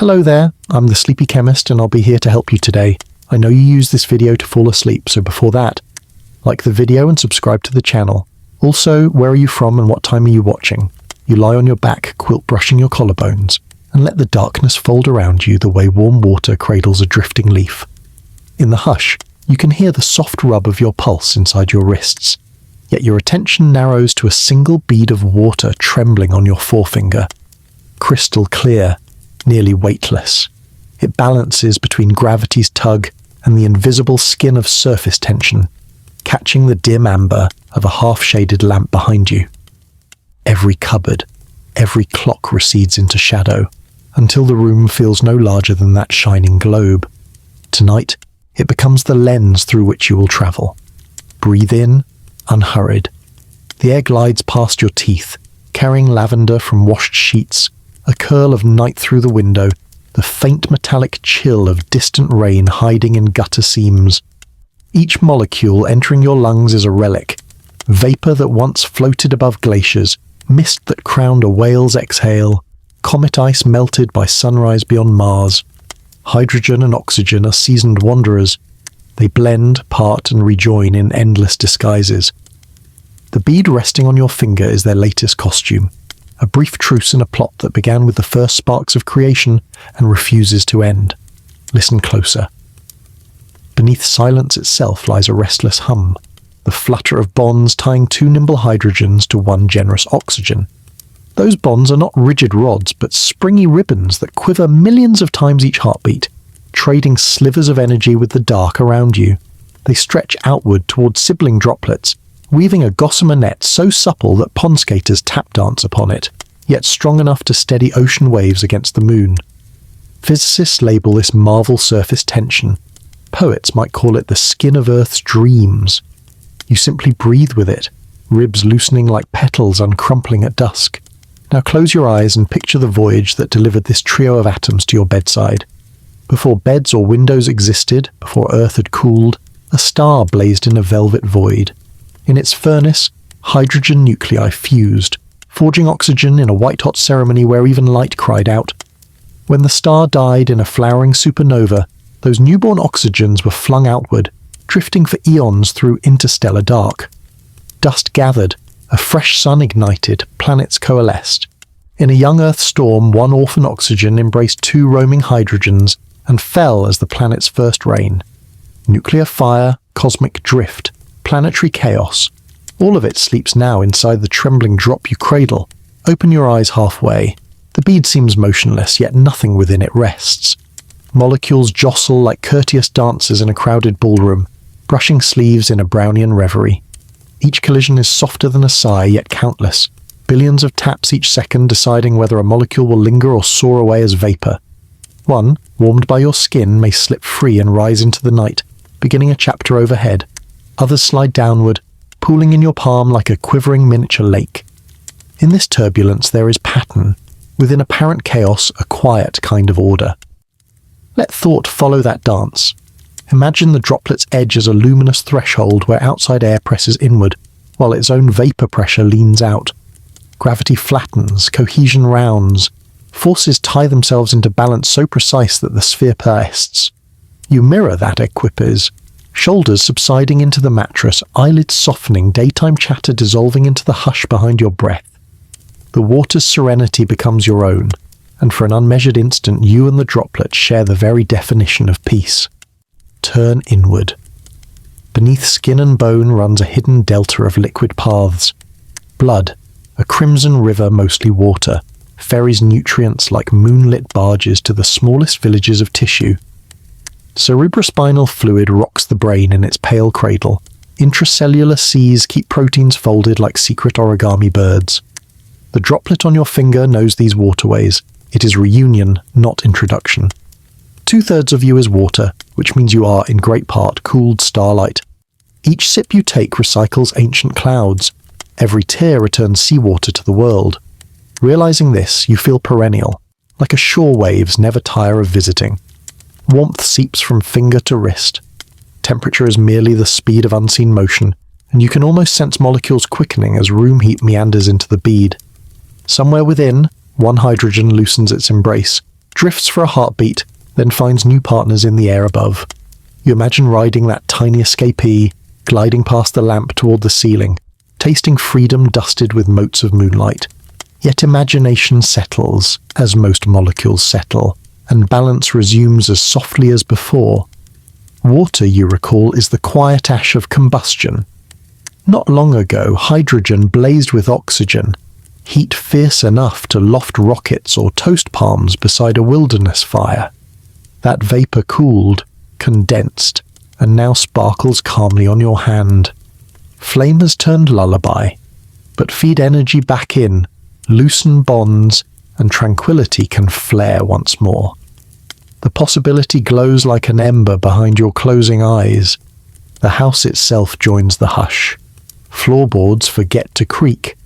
Hello there, I'm the Sleepy Chemist and I'll be here to help you today. I know you use this video to fall asleep, so before that, like the video and subscribe to the channel. Also, where are you from and what time are you watching? You lie on your back, quilt brushing your collarbones, and let the darkness fold around you the way warm water cradles a drifting leaf. In the hush, you can hear the soft rub of your pulse inside your wrists, yet your attention narrows to a single bead of water trembling on your forefinger. Crystal clear, nearly weightless. It balances between gravity's tug and the invisible skin of surface tension, catching the dim amber of a half-shaded lamp behind you. Every cupboard, every clock recedes into shadow, until the room feels no larger than that shining globe. Tonight, it becomes the lens through which you will travel. Breathe in, unhurried. The air glides past your teeth, carrying lavender from washed sheets, a curl of night through the window, the faint metallic chill of distant rain hiding in gutter seams. Each molecule entering your lungs is a relic, vapor that once floated above glaciers, mist that crowned a whale's exhale, comet ice melted by sunrise beyond Mars. Hydrogen and oxygen are seasoned wanderers. They blend, part, and rejoin in endless disguises. The bead resting on your finger is their latest costume, a brief truce in a plot that began with the first sparks of creation and refuses to end. Listen closer. Beneath silence itself lies a restless hum, the flutter of bonds tying two nimble hydrogens to one generous oxygen. Those bonds are not rigid rods, but springy ribbons that quiver millions of times each heartbeat, trading slivers of energy with the dark around you. They stretch outward towards sibling droplets, weaving a gossamer net so supple that pond skaters tap dance upon it, yet strong enough to steady ocean waves against the moon. Physicists label this marvel surface tension. Poets might call it the skin of Earth's dreams. You simply breathe with it, ribs loosening like petals uncrumpling at dusk. Now close your eyes and picture the voyage that delivered this trio of atoms to your bedside. Before beds or windows existed, before Earth had cooled, a star blazed in a velvet void. In its furnace, hydrogen nuclei fused, forging oxygen in a white-hot ceremony where even light cried out. When the star died in a flowering supernova, those newborn oxygens were flung outward, drifting for eons through interstellar dark. Dust gathered, a fresh sun ignited, planets coalesced. In a young Earth storm, one orphan oxygen embraced two roaming hydrogens and fell as the planet's first rain. Nuclear fire, cosmic drift, planetary chaos. All of it sleeps now inside the trembling drop you cradle. Open your eyes halfway. The bead seems motionless, yet nothing within it rests. Molecules jostle like courteous dancers in a crowded ballroom, brushing sleeves in a Brownian reverie. Each collision is softer than a sigh, yet countless. Billions of taps each second deciding whether a molecule will linger or soar away as vapor. One, warmed by your skin, may slip free and rise into the night, beginning a chapter overhead. Others slide downward, pooling in your palm like a quivering miniature lake. In this turbulence there is pattern. Within apparent chaos, a quiet kind of order. Let thought follow that dance. Imagine the droplet's edge as a luminous threshold where outside air presses inward, while its own vapor pressure leans out. Gravity flattens, cohesion rounds. Forces tie themselves into balance so precise that the sphere bursts. You mirror that equipoise. Shoulders subsiding into the mattress, eyelids softening, daytime chatter dissolving into the hush behind your breath. The water's serenity becomes your own, and for an unmeasured instant you and the droplet share the very definition of peace. Turn inward. Beneath skin and bone runs a hidden delta of liquid paths. Blood, a crimson river mostly water, ferries nutrients like moonlit barges to the smallest villages of tissue. Cerebrospinal fluid rocks the brain in its pale cradle. Intracellular seas keep proteins folded like secret origami birds. The droplet on your finger knows these waterways. It is reunion, not introduction. 2/3 of you is water, which means you are, in great part, cooled starlight. Each sip you take recycles ancient clouds. Every tear returns seawater to the world. Realizing this, you feel perennial, like a shore waves never tire of visiting. Warmth seeps from finger to wrist. Temperature is merely the speed of unseen motion, and you can almost sense molecules quickening as room heat meanders into the bead. Somewhere within, one hydrogen loosens its embrace, drifts for a heartbeat, then finds new partners in the air above. You imagine riding that tiny escapee, gliding past the lamp toward the ceiling, tasting freedom dusted with motes of moonlight. Yet imagination settles, as most molecules settle, and balance resumes as softly as before. Water, you recall, is the quiet ash of combustion. Not long ago, hydrogen blazed with oxygen, heat fierce enough to loft rockets or toast palms beside a wilderness fire. That vapor cooled, condensed, and now sparkles calmly on your hand. Flame has turned lullaby, but feed energy back in, loosen bonds, and tranquility can flare once more. The possibility glows like an ember behind your closing eyes. The house itself joins the hush. Floorboards forget to creak.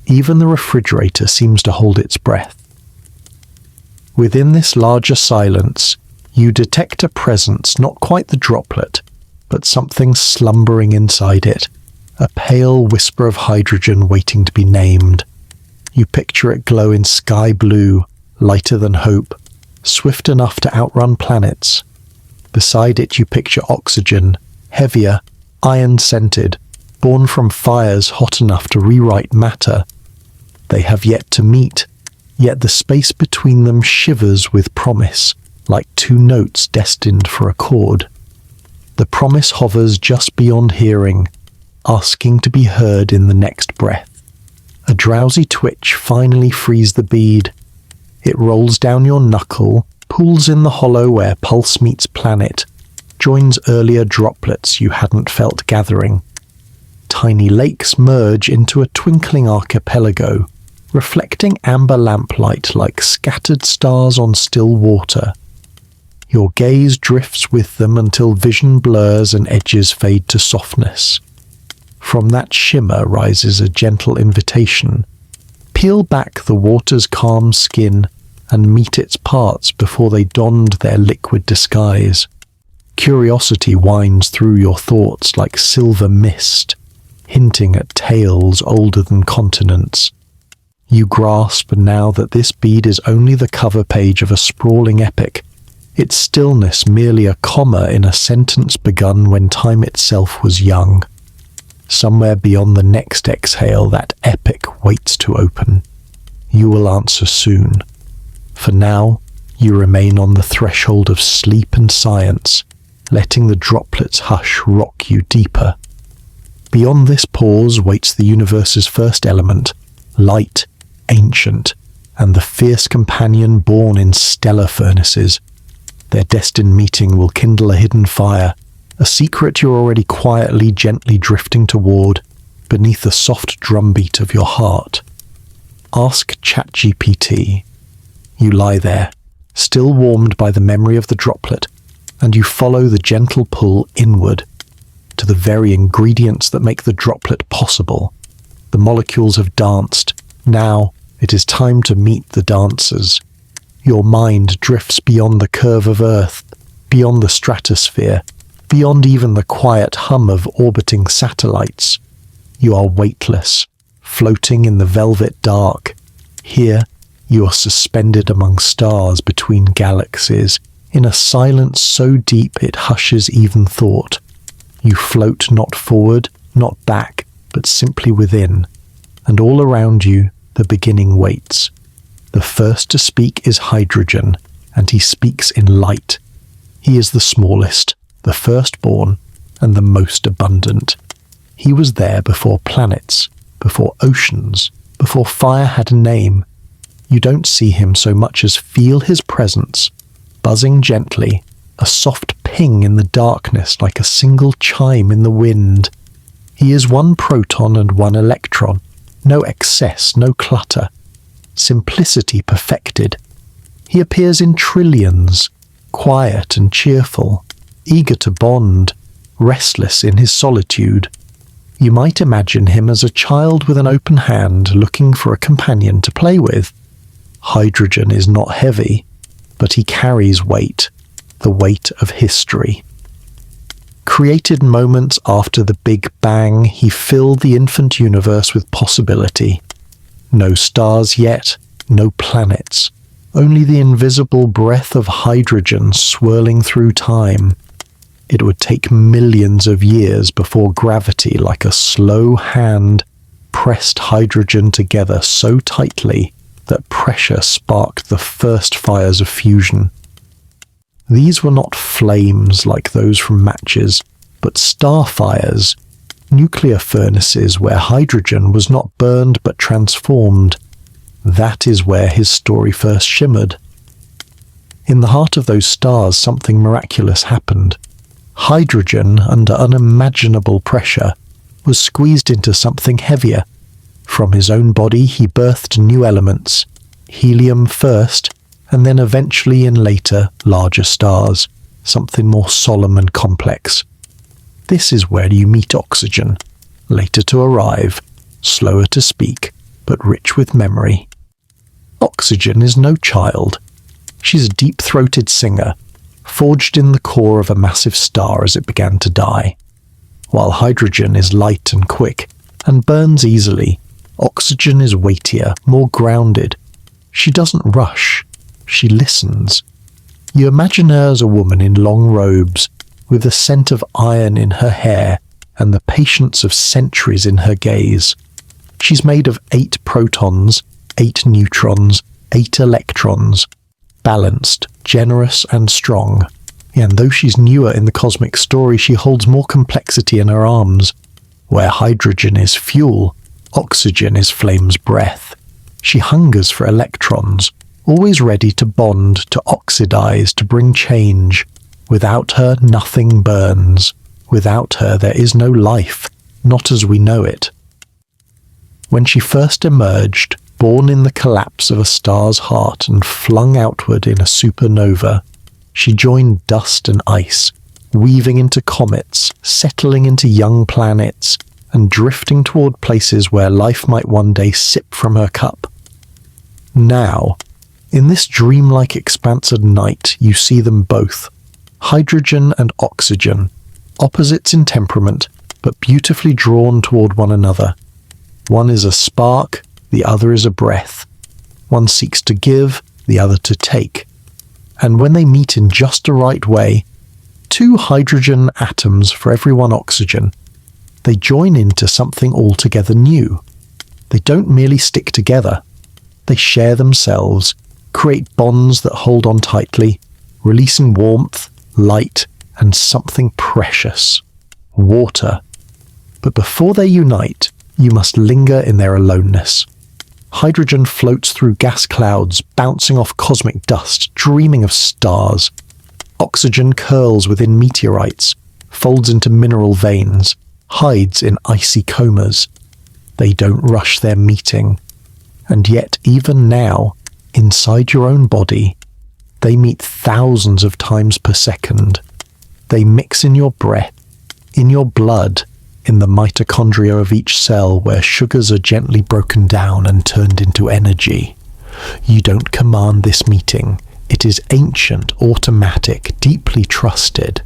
Even the refrigerator seems to hold its breath. Within this larger silence, you detect a presence, not quite the droplet, but something slumbering inside it, a pale whisper of hydrogen waiting to be named. You picture it glow in sky blue, lighter than hope, swift enough to outrun planets. Beside it you picture oxygen, heavier, iron-scented, born from fires hot enough to rewrite matter. They have yet to meet, yet the space between them shivers with promise, like two notes destined for a chord. The promise hovers just beyond hearing, asking to be heard in the next breath. A drowsy twitch finally frees the bead. It rolls down your knuckle, pools in the hollow where pulse meets planet, joins earlier droplets you hadn't felt gathering. Tiny lakes merge into a twinkling archipelago, reflecting amber lamplight like scattered stars on still water. Your gaze drifts with them until vision blurs and edges fade to softness. From that shimmer rises a gentle invitation. Peel back the water's calm skin and meet its parts before they donned their liquid disguise. Curiosity winds through your thoughts like silver mist, hinting at tales older than continents. You grasp now that this bead is only the cover page of a sprawling epic, its stillness merely a comma in a sentence begun when time itself was young. Somewhere beyond the next exhale, that epic waits to open. You will answer soon. For now, you remain on the threshold of sleep and science, letting the droplets' hush rock you deeper. Beyond this pause waits the universe's first element, light, ancient, and the fierce companion born in stellar furnaces. Their destined meeting will kindle a hidden fire, a secret you're already quietly, gently drifting toward, beneath the soft drumbeat of your heart. Ask ChatGPT. You lie there, still warmed by the memory of the droplet, and you follow the gentle pull inward, to the very ingredients that make the droplet possible. The molecules have danced. Now it is time to meet the dancers. Your mind drifts beyond the curve of Earth, beyond the stratosphere, beyond even the quiet hum of orbiting satellites. You are weightless, floating in the velvet dark. Here, you are suspended among stars between galaxies, in a silence so deep it hushes even thought. You float not forward, not back, but simply within, and all around you the beginning waits. The first to speak is hydrogen, and he speaks in light. He is the smallest, the firstborn, and the most abundant. He was there before planets, before oceans, before fire had a name. You don't see him so much as feel his presence, buzzing gently, a soft ping in the darkness like a single chime in the wind. He is one proton and one electron, no excess, no clutter. Simplicity perfected. He appears in trillions, quiet and cheerful, eager to bond, restless in his solitude. You might imagine him as a child with an open hand looking for a companion to play with. Hydrogen is not heavy, but he carries weight, the weight of history. Created moments after the Big Bang, he filled the infant universe with possibility. No stars yet, no planets, only the invisible breath of hydrogen swirling through time. It would take millions of years before gravity, like a slow hand, pressed hydrogen together so tightly that pressure sparked the first fires of fusion. These were not flames like those from matches, but star fires, nuclear furnaces where hydrogen was not burned but transformed. That is where his story first shimmered. In the heart of those stars, something miraculous happened. Hydrogen, under unimaginable pressure, was squeezed into something heavier. From his own body he birthed new elements, helium first, and then eventually in later, larger stars, something more solemn and complex. This is where you meet oxygen, later to arrive, slower to speak, but rich with memory. Oxygen is no child. She's a deep-throated singer, forged in the core of a massive star as it began to die. While hydrogen is light and quick, and burns easily, oxygen is weightier, more grounded. She doesn't rush. She listens. You imagine her as a woman in long robes, with the scent of iron in her hair and the patience of centuries in her gaze. She's made of 8 protons, 8 neutrons, 8 electrons, balanced, generous and strong. And though she's newer in the cosmic story, she holds more complexity in her arms. Where hydrogen is fuel, oxygen is flame's breath. She hungers for electrons, always ready to bond, to oxidize, to bring change. Without her, nothing burns. Without her, there is no life, not as we know it. When she first emerged, born in the collapse of a star's heart and flung outward in a supernova, she joined dust and ice, weaving into comets, settling into young planets, and drifting toward places where life might one day sip from her cup. Now, in this dreamlike expanse of night, you see them both, hydrogen and oxygen, opposites in temperament, but beautifully drawn toward one another. One is a spark, the other is a breath. One seeks to give, the other to take. And when they meet in just the right way, 2 hydrogen atoms for every 1 oxygen, they join into something altogether new. They don't merely stick together. They share themselves, create bonds that hold on tightly, releasing warmth, light, and something precious, water. But before they unite, you must linger in their aloneness. Hydrogen floats through gas clouds, bouncing off cosmic dust, dreaming of stars. Oxygen curls within meteorites, folds into mineral veins, hides in icy comas. They don't rush their meeting. And yet, even now, inside your own body, they meet thousands of times per second. They mix in your breath, in your blood, in the mitochondria of each cell where sugars are gently broken down and turned into energy. You don't command this meeting. It is ancient, automatic, deeply trusted.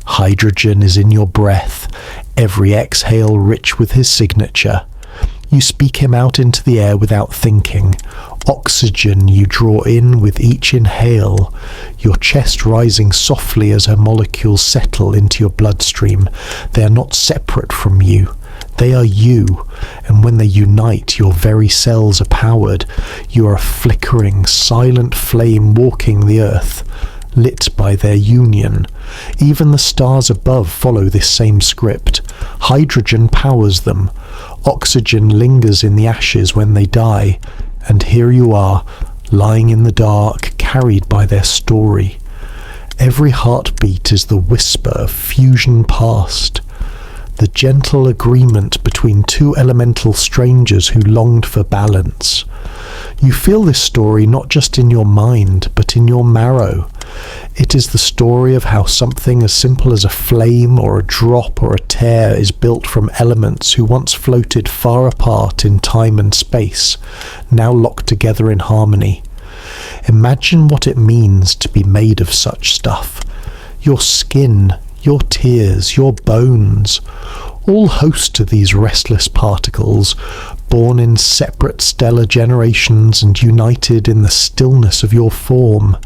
Hydrogen is in your breath, every exhale rich with his signature. You speak him out into the air without thinking. Oxygen you draw in with each inhale, your chest rising softly as her molecules settle into your bloodstream. They are not separate from you. They are you, and when they unite, your very cells are powered. You are a flickering, silent flame walking the earth, lit by their union. Even the stars above follow this same script. Hydrogen powers them. Oxygen lingers in the ashes when they die. And here you are, lying in the dark, carried by their story. Every heartbeat is the whisper of fusion past, the gentle agreement between 2 elemental strangers who longed for balance. You feel this story not just in your mind, but in your marrow. It is the story of how something as simple as a flame or a drop or a tear is built from elements who once floated far apart in time and space, now locked together in harmony. Imagine what it means to be made of such stuff. Your skin, your tears, your bones, all host to these restless particles, born in separate stellar generations and united in the stillness of your form.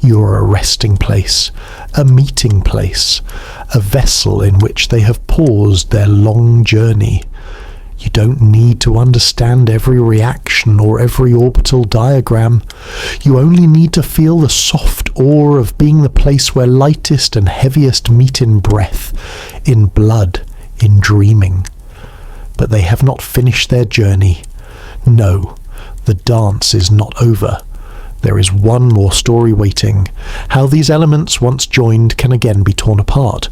You are a resting place, a meeting place, a vessel in which they have paused their long journey. You don't need to understand every reaction or every orbital diagram. You only need to feel the soft awe of being the place where lightest and heaviest meet in breath, in blood, in dreaming. But they have not finished their journey. No, the dance is not over. There is one more story waiting. How these elements, once joined, can again be torn apart.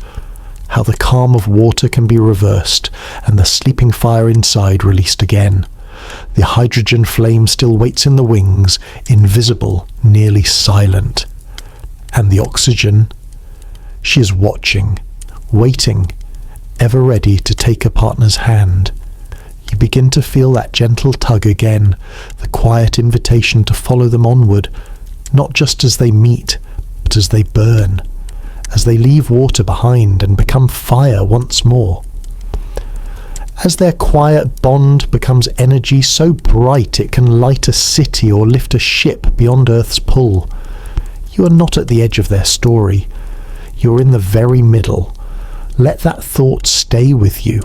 How the calm of water can be reversed, and the sleeping fire inside released again. The hydrogen flame still waits in the wings, invisible, nearly silent. And the oxygen? She is watching, waiting, ever ready to take a partner's hand. You begin to feel that gentle tug again, the quiet invitation to follow them onward, not just as they meet, but as they burn, as they leave water behind and become fire once more. As their quiet bond becomes energy so bright it can light a city or lift a ship beyond Earth's pull, you are not at the edge of their story. You're in the very middle. Let that thought stay with you.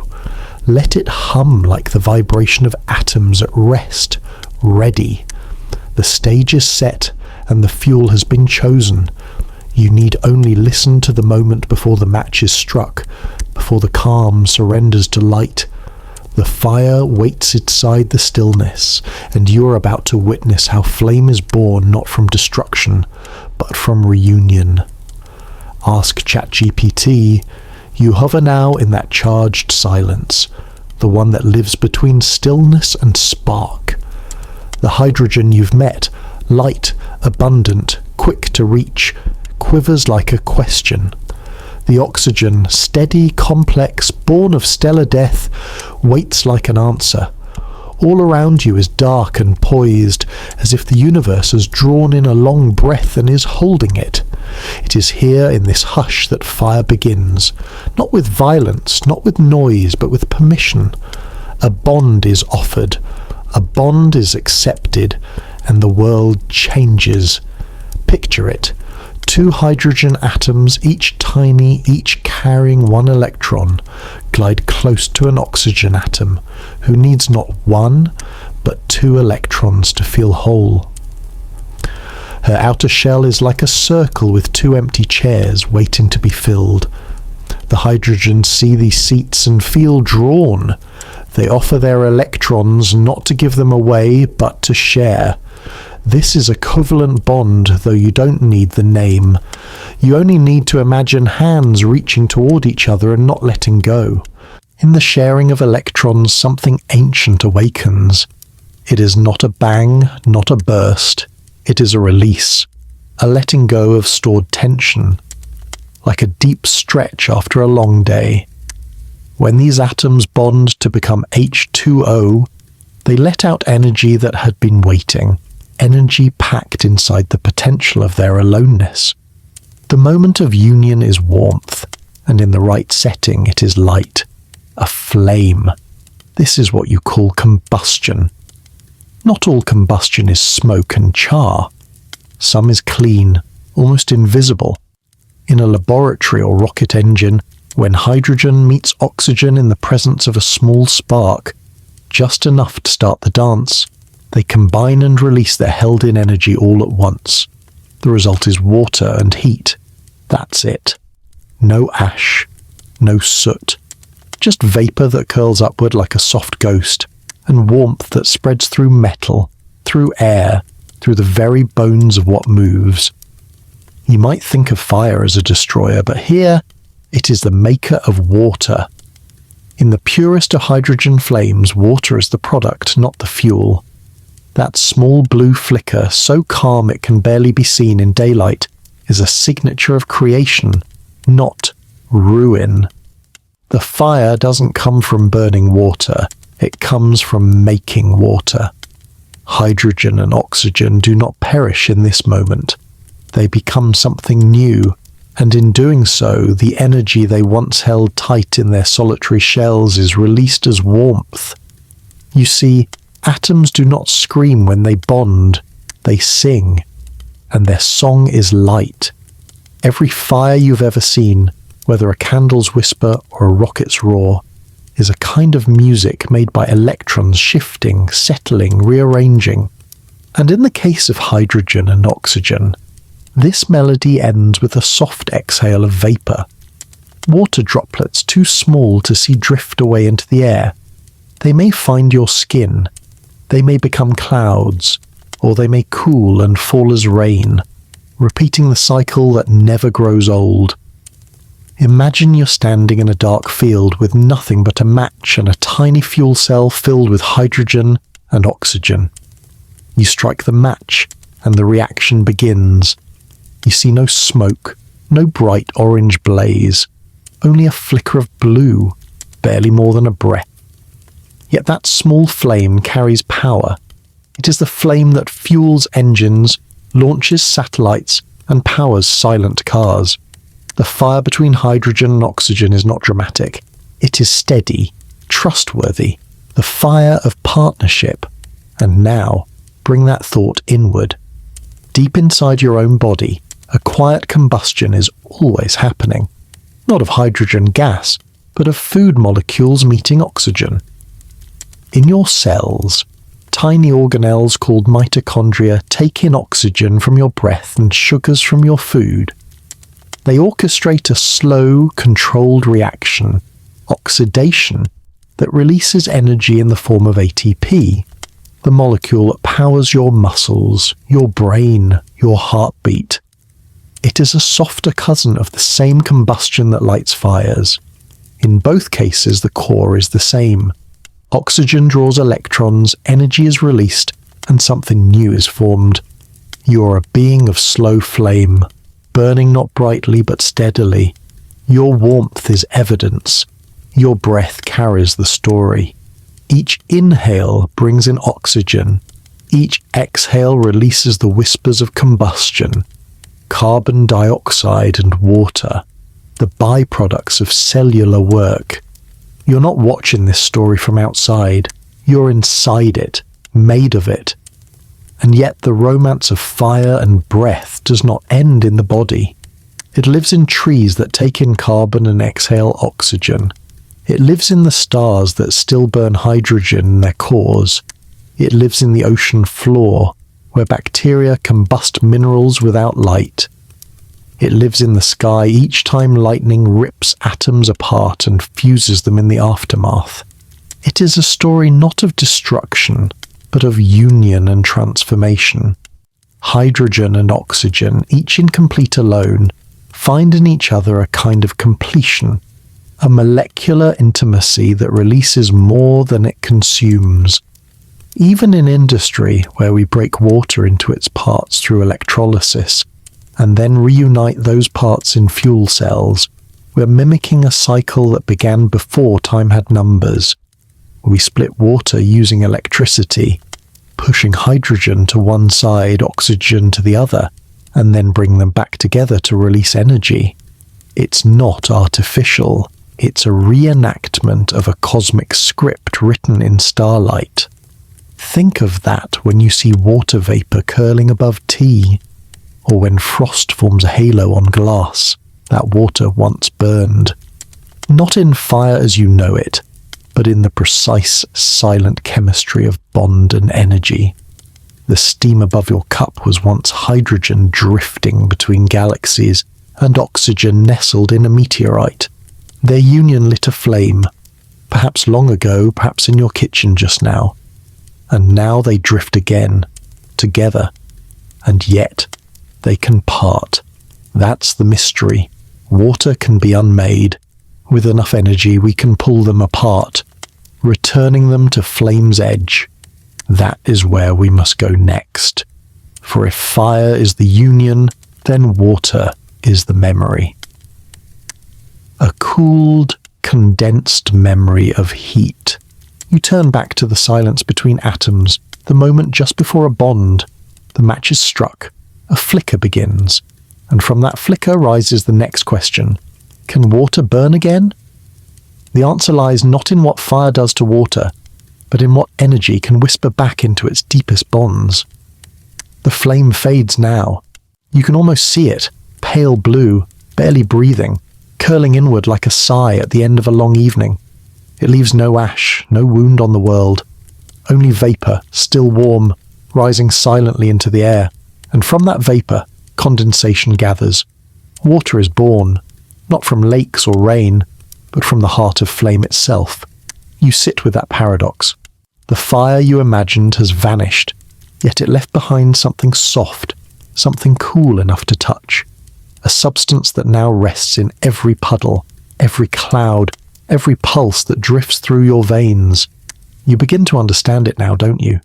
Let it hum like the vibration of atoms at rest, ready. The stage is set and the fuel has been chosen. You need only listen to the moment before the match is struck, before the calm surrenders to light. The fire waits inside the stillness, and you are about to witness how flame is born not from destruction, but from reunion. Ask ChatGPT. You hover now in that charged silence, the one that lives between stillness and spark. The hydrogen you've met, light, abundant, quick to reach, quivers like a question. The oxygen, steady, complex, born of stellar death, waits like an answer. All around you is dark and poised, as if the universe has drawn in a long breath and is holding it. It is here in this hush that fire begins, not with violence, not with noise, but with permission. A bond is offered, a bond is accepted, and the world changes. Picture it. 2 hydrogen atoms, each tiny, each carrying 1 electron, glide close to an oxygen atom, who needs not 1, but 2 electrons to feel whole. Her outer shell is like a circle with 2 empty chairs waiting to be filled. The hydrogens see these seats and feel drawn. They offer their electrons not to give them away, but to share. This is a covalent bond, though you don't need the name. You only need to imagine hands reaching toward each other and not letting go. In the sharing of electrons, something ancient awakens. It is not a bang, not a burst. It is a release, a letting go of stored tension, like a deep stretch after a long day. When these atoms bond to become H2O, they let out energy that had been waiting. Energy packed inside the potential of their aloneness. The moment of union is warmth, and in the right setting it is light, a flame. This is what you call combustion. Not all combustion is smoke and char. Some is clean, almost invisible. In a laboratory or rocket engine, when hydrogen meets oxygen in the presence of a small spark, just enough to start the dance, they combine and release their held-in energy all at once. The result is water and heat. That's it. No ash, no soot. Just vapor that curls upward like a soft ghost, and warmth that spreads through metal, through air, through the very bones of what moves. You might think of fire as a destroyer, but here it is the maker of water. In the purest of hydrogen flames, water is the product, not the fuel. That small blue flicker, so calm it can barely be seen in daylight, is a signature of creation, not ruin. The fire doesn't come from burning water, it comes from making water. Hydrogen and oxygen do not perish in this moment. They become something new, and in doing so, the energy they once held tight in their solitary shells is released as warmth. You see, atoms do not scream when they bond, they sing, and their song is light. Every fire you've ever seen, whether a candle's whisper or a rocket's roar, is a kind of music made by electrons shifting, settling, rearranging. And in the case of hydrogen and oxygen, this melody ends with a soft exhale of vapor. Water droplets too small to see drift away into the air. They may find your skin, they may become clouds, or they may cool and fall as rain, repeating the cycle that never grows old. Imagine you're standing in a dark field with nothing but a match and a tiny fuel cell filled with hydrogen and oxygen. You strike the match, and the reaction begins. You see no smoke, no bright orange blaze, only a flicker of blue, barely more than a breath. Yet that small flame carries power. It is the flame that fuels engines, launches satellites, and powers silent cars. The fire between hydrogen and oxygen is not dramatic. It is steady, trustworthy, the fire of partnership. And now, bring that thought inward. Deep inside your own body, a quiet combustion is always happening. Not of hydrogen gas, but of food molecules meeting oxygen. In your cells, tiny organelles called mitochondria take in oxygen from your breath and sugars from your food. They orchestrate a slow, controlled reaction, oxidation, that releases energy in the form of ATP, the molecule that powers your muscles, your brain, your heartbeat. It is a softer cousin of the same combustion that lights fires. In both cases, the core is the same. Oxygen draws electrons, energy is released, and something new is formed. You are a being of slow flame, burning not brightly but steadily. Your warmth is evidence. Your breath carries the story. Each inhale brings in oxygen. Each exhale releases the whispers of combustion. Carbon dioxide and water, the byproducts of cellular work. You're not watching this story from outside. You're inside it, made of it. And yet the romance of fire and breath does not end in the body. It lives in trees that take in carbon and exhale oxygen. It lives in the stars that still burn hydrogen in their cores. It lives in the ocean floor, where bacteria combust minerals without light. It lives in the sky each time lightning rips atoms apart and fuses them in the aftermath. It is a story not of destruction, but of union and transformation. Hydrogen and oxygen, each incomplete alone, find in each other a kind of completion, a molecular intimacy that releases more than it consumes. Even in industry, where we break water into its parts through electrolysis, and then reunite those parts in fuel cells, we're mimicking a cycle that began before time had numbers. We split water using electricity, pushing hydrogen to one side, oxygen to the other, and then bring them back together to release energy. It's not artificial. It's a reenactment of a cosmic script written in starlight. Think of that when you see water vapor curling above tea, or when frost forms a halo on glass that water once burned. Not in fire as you know it, but in the precise, silent chemistry of bond and energy. The steam above your cup was once hydrogen drifting between galaxies and oxygen nestled in a meteorite. Their union lit a flame, perhaps long ago, perhaps in your kitchen just now. And now they drift again, together, and yet they can part. That's the mystery. Water can be unmade. With enough energy, we can pull them apart, returning them to flame's edge. That is where we must go next. For if fire is the union, then water is the memory. A cooled, condensed memory of heat. You turn back to the silence between atoms, the moment just before a bond. The match is struck. A flicker begins. And from that flicker rises the next question. Can water burn again? The answer lies not in what fire does to water, but in what energy can whisper back into its deepest bonds. The flame fades now. You can almost see it, pale blue, barely breathing, curling inward like a sigh at the end of a long evening. It leaves no ash, no wound on the world, only vapour, still warm, rising silently into the air, and from that vapour, condensation gathers. Water is born, not from lakes or rain, but from the heart of flame itself. You sit with that paradox. The fire you imagined has vanished, yet it left behind something soft, something cool enough to touch, a substance that now rests in every puddle, every cloud, every pulse that drifts through your veins. You begin to understand it now, don't you?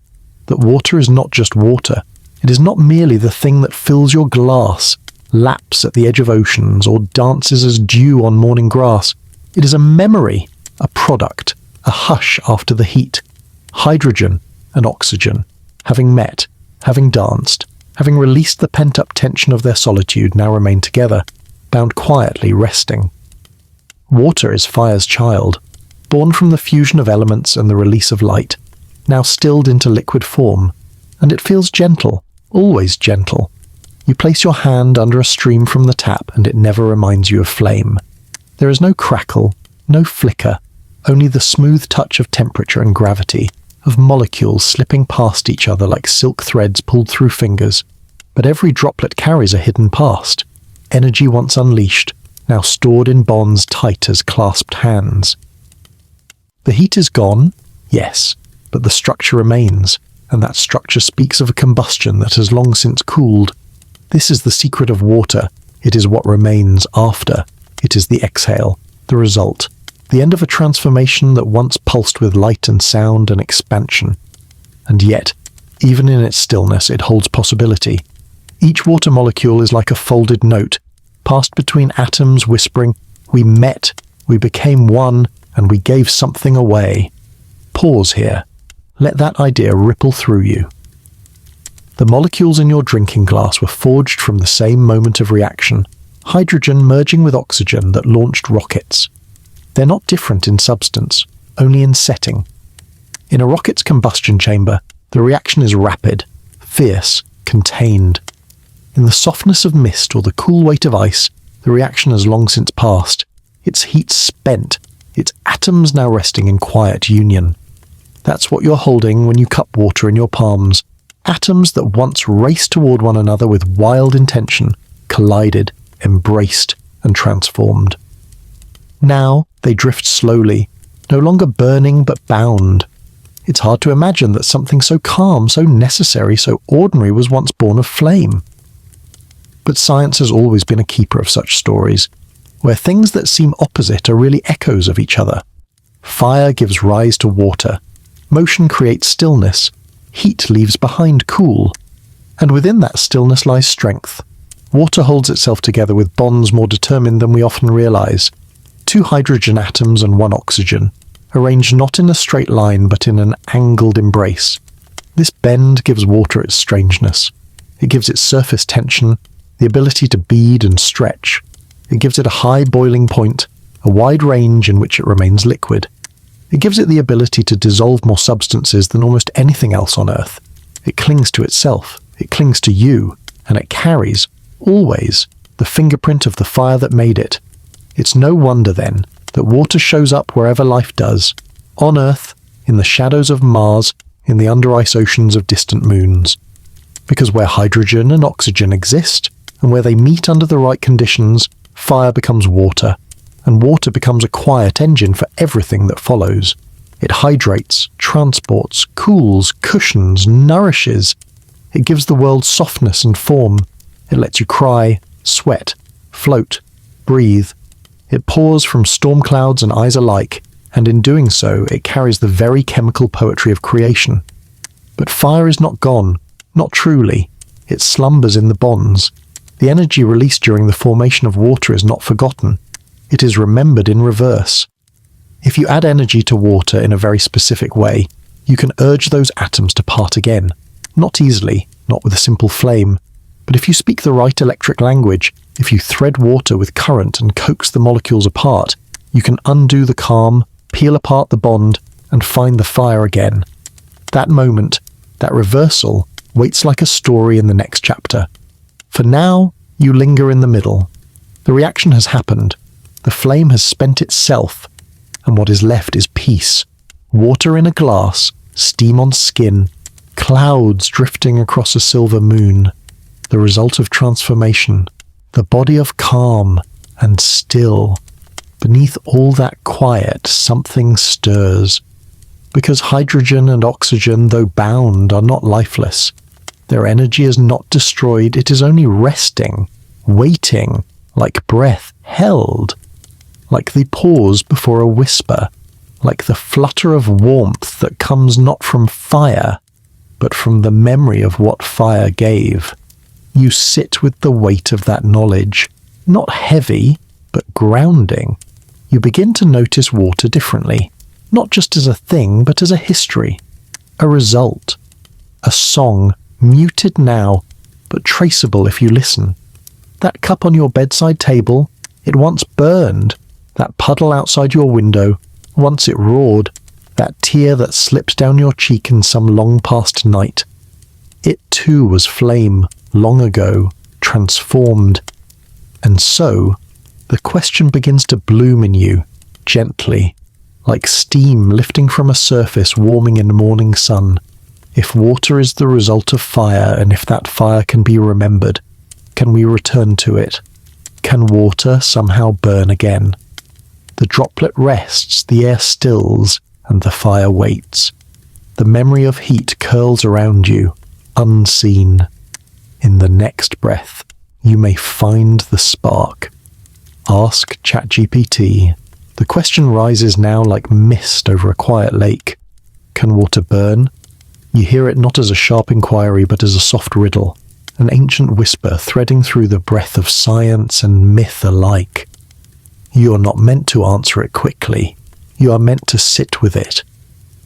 That water is not just water. It is not merely the thing that fills your glass, laps at the edge of oceans, or dances as dew on morning grass. It is a memory, a product, a hush after the heat. Hydrogen and oxygen, having met, having danced, having released the pent-up tension of their solitude, now remain together, bound quietly, resting. Water is fire's child, born from the fusion of elements and the release of light, now stilled into liquid form, and it feels gentle, always gentle. You place your hand under a stream from the tap and it never reminds you of flame. There is no crackle, no flicker, only the smooth touch of temperature and gravity, of molecules slipping past each other like silk threads pulled through fingers. But every droplet carries a hidden past, energy once unleashed, now stored in bonds tight as clasped hands. The heat is gone, yes, but the structure remains, and that structure speaks of a combustion that has long since cooled. This is the secret of water. It is what remains after. It is the exhale, the result, the end of a transformation that once pulsed with light and sound and expansion. And yet, even in its stillness, it holds possibility. Each water molecule is like a folded note, passed between atoms whispering, "We met, we became one, and we gave something away." Pause here. Let that idea ripple through you. The molecules in your drinking glass were forged from the same moment of reaction, hydrogen merging with oxygen that launched rockets. They're not different in substance, only in setting. In a rocket's combustion chamber, the reaction is rapid, fierce, contained. In the softness of mist or the cool weight of ice, the reaction has long since passed, its heat spent, its atoms now resting in quiet union. That's what you're holding when you cup water in your palms. Atoms that once raced toward one another with wild intention, collided, embraced, and transformed. Now they drift slowly, no longer burning but bound. It's hard to imagine that something so calm, so necessary, so ordinary was once born of flame. But science has always been a keeper of such stories, where things that seem opposite are really echoes of each other. Fire gives rise to water. Motion creates stillness. Heat leaves behind cool. And within that stillness lies strength. Water holds itself together with bonds more determined than we often realize. 2 hydrogen atoms and 1 oxygen, arranged not in a straight line but in an angled embrace. This bend gives water its strangeness. It gives it surface tension, the ability to bead and stretch. It gives it a high boiling point, a wide range in which it remains liquid. It gives it the ability to dissolve more substances than almost anything else on Earth. It clings to itself, it clings to you, and it carries, always, the fingerprint of the fire that made it. It's no wonder, then, that water shows up wherever life does, on Earth, in the shadows of Mars, in the under-ice oceans of distant moons. Because where hydrogen and oxygen exist, and where they meet under the right conditions, fire becomes water, and water becomes a quiet engine for everything that follows. It hydrates, transports, cools, cushions, nourishes. It gives the world softness and form. It lets you cry, sweat, float, breathe. It pours from storm clouds and eyes alike, and in doing so, it carries the very chemical poetry of creation. But fire is not gone, not truly. It slumbers in the bonds. The energy released during the formation of water is not forgotten. It is remembered in reverse. If you add energy to water in a very specific way, you can urge those atoms to part again. Not easily, not with a simple flame, but if you speak the right electric language, if you thread water with current and coax the molecules apart, you can undo the calm, peel apart the bond, and find the fire again. That moment, that reversal, waits like a story in the next chapter. For now, you linger in the middle. The reaction has happened. The flame has spent itself, and what is left is peace. Water in a glass, steam on skin, clouds drifting across a silver moon. The result of transformation, the body of calm and still. Beneath all that quiet, something stirs. Because hydrogen and oxygen, though bound, are not lifeless. Their energy is not destroyed, it is only resting, waiting, like breath held, like the pause before a whisper, like the flutter of warmth that comes not from fire, but from the memory of what fire gave. You sit with the weight of that knowledge, not heavy, but grounding. You begin to notice water differently, not just as a thing, but as a history, a result, a song, muted now, but traceable if you listen. That cup on your bedside table, it once burned. That puddle outside your window, once it roared. That tear that slipped down your cheek in some long-past night. It too was flame, long ago, transformed. And so, the question begins to bloom in you, gently, like steam lifting from a surface warming in the morning sun. If water is the result of fire, and if that fire can be remembered, can we return to it? Can water somehow burn again? The droplet rests, the air stills, and the fire waits. The memory of heat curls around you, unseen. In the next breath, you may find the spark. Ask ChatGPT. The question rises now like mist over a quiet lake. Can water burn? You hear it not as a sharp inquiry, but as a soft riddle, an ancient whisper threading through the breath of science and myth alike. You are not meant to answer it quickly. You are meant to sit with it,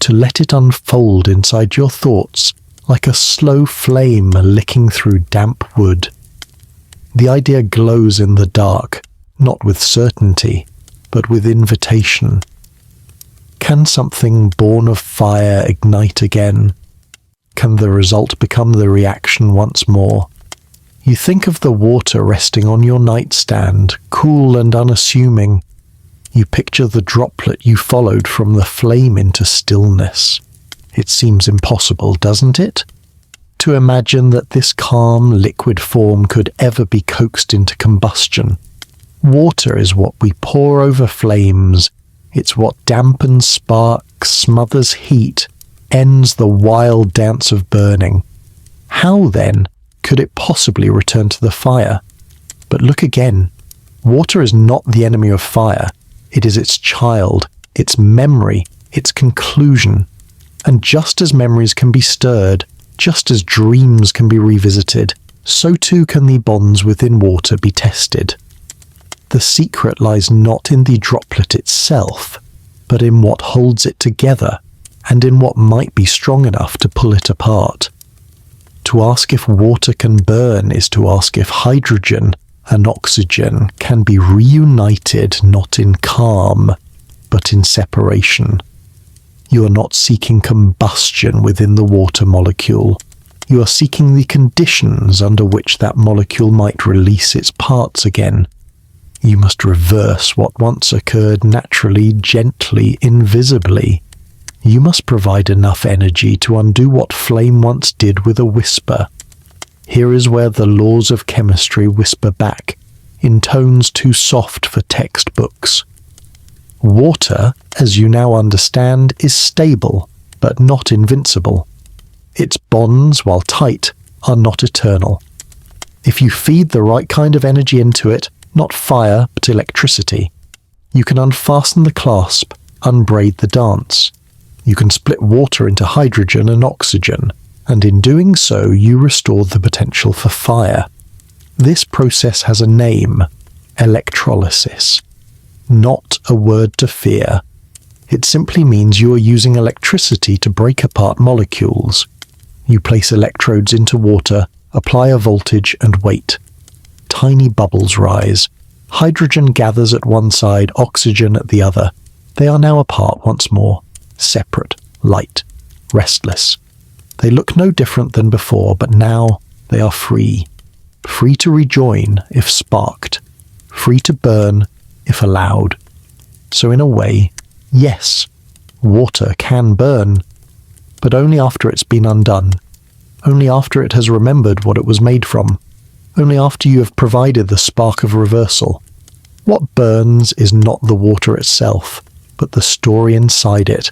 to let it unfold inside your thoughts like a slow flame licking through damp wood. The idea glows in the dark, not with certainty, but with invitation. Can something born of fire ignite again? Can the result become the reaction once more? You think of the water resting on your nightstand, cool and unassuming. You picture the droplet you followed from the flame into stillness. It seems impossible, doesn't it? To imagine that this calm, liquid form could ever be coaxed into combustion. Water is what we pour over flames. It's what dampens sparks, smothers heat, ends the wild dance of burning. How, then, could it possibly return to the fire? But look again. Water is not the enemy of fire. It is its child, its memory, its conclusion. And just as memories can be stirred, just as dreams can be revisited, so too can the bonds within water be tested. The secret lies not in the droplet itself, but in what holds it together, and in what might be strong enough to pull it apart. To ask if water can burn is to ask if hydrogen and oxygen can be reunited not in calm, but in separation. You are not seeking combustion within the water molecule. You are seeking the conditions under which that molecule might release its parts again. You must reverse what once occurred naturally, gently, invisibly. You must provide enough energy to undo what flame once did with a whisper. Here is where the laws of chemistry whisper back, in tones too soft for textbooks. Water, as you now understand, is stable, but not invincible. Its bonds, while tight, are not eternal. If you feed the right kind of energy into it, not fire, but electricity, you can unfasten the clasp, unbraid the dance. You can split water into hydrogen and oxygen, and in doing so you restore the potential for fire. This process has a name, electrolysis. Not a word to fear. It simply means you are using electricity to break apart molecules. You place electrodes into water, apply a voltage, and wait. Tiny bubbles rise. Hydrogen gathers at one side, oxygen at the other. They are now apart once more. separate, light, restless. They look no different than before, but now they are free. Free to rejoin if sparked, free to burn if allowed. So in a way, yes, water can burn, but only after it's been undone, only after it has remembered what it was made from, only after you have provided the spark of reversal. What burns is not the water itself, but the story inside it.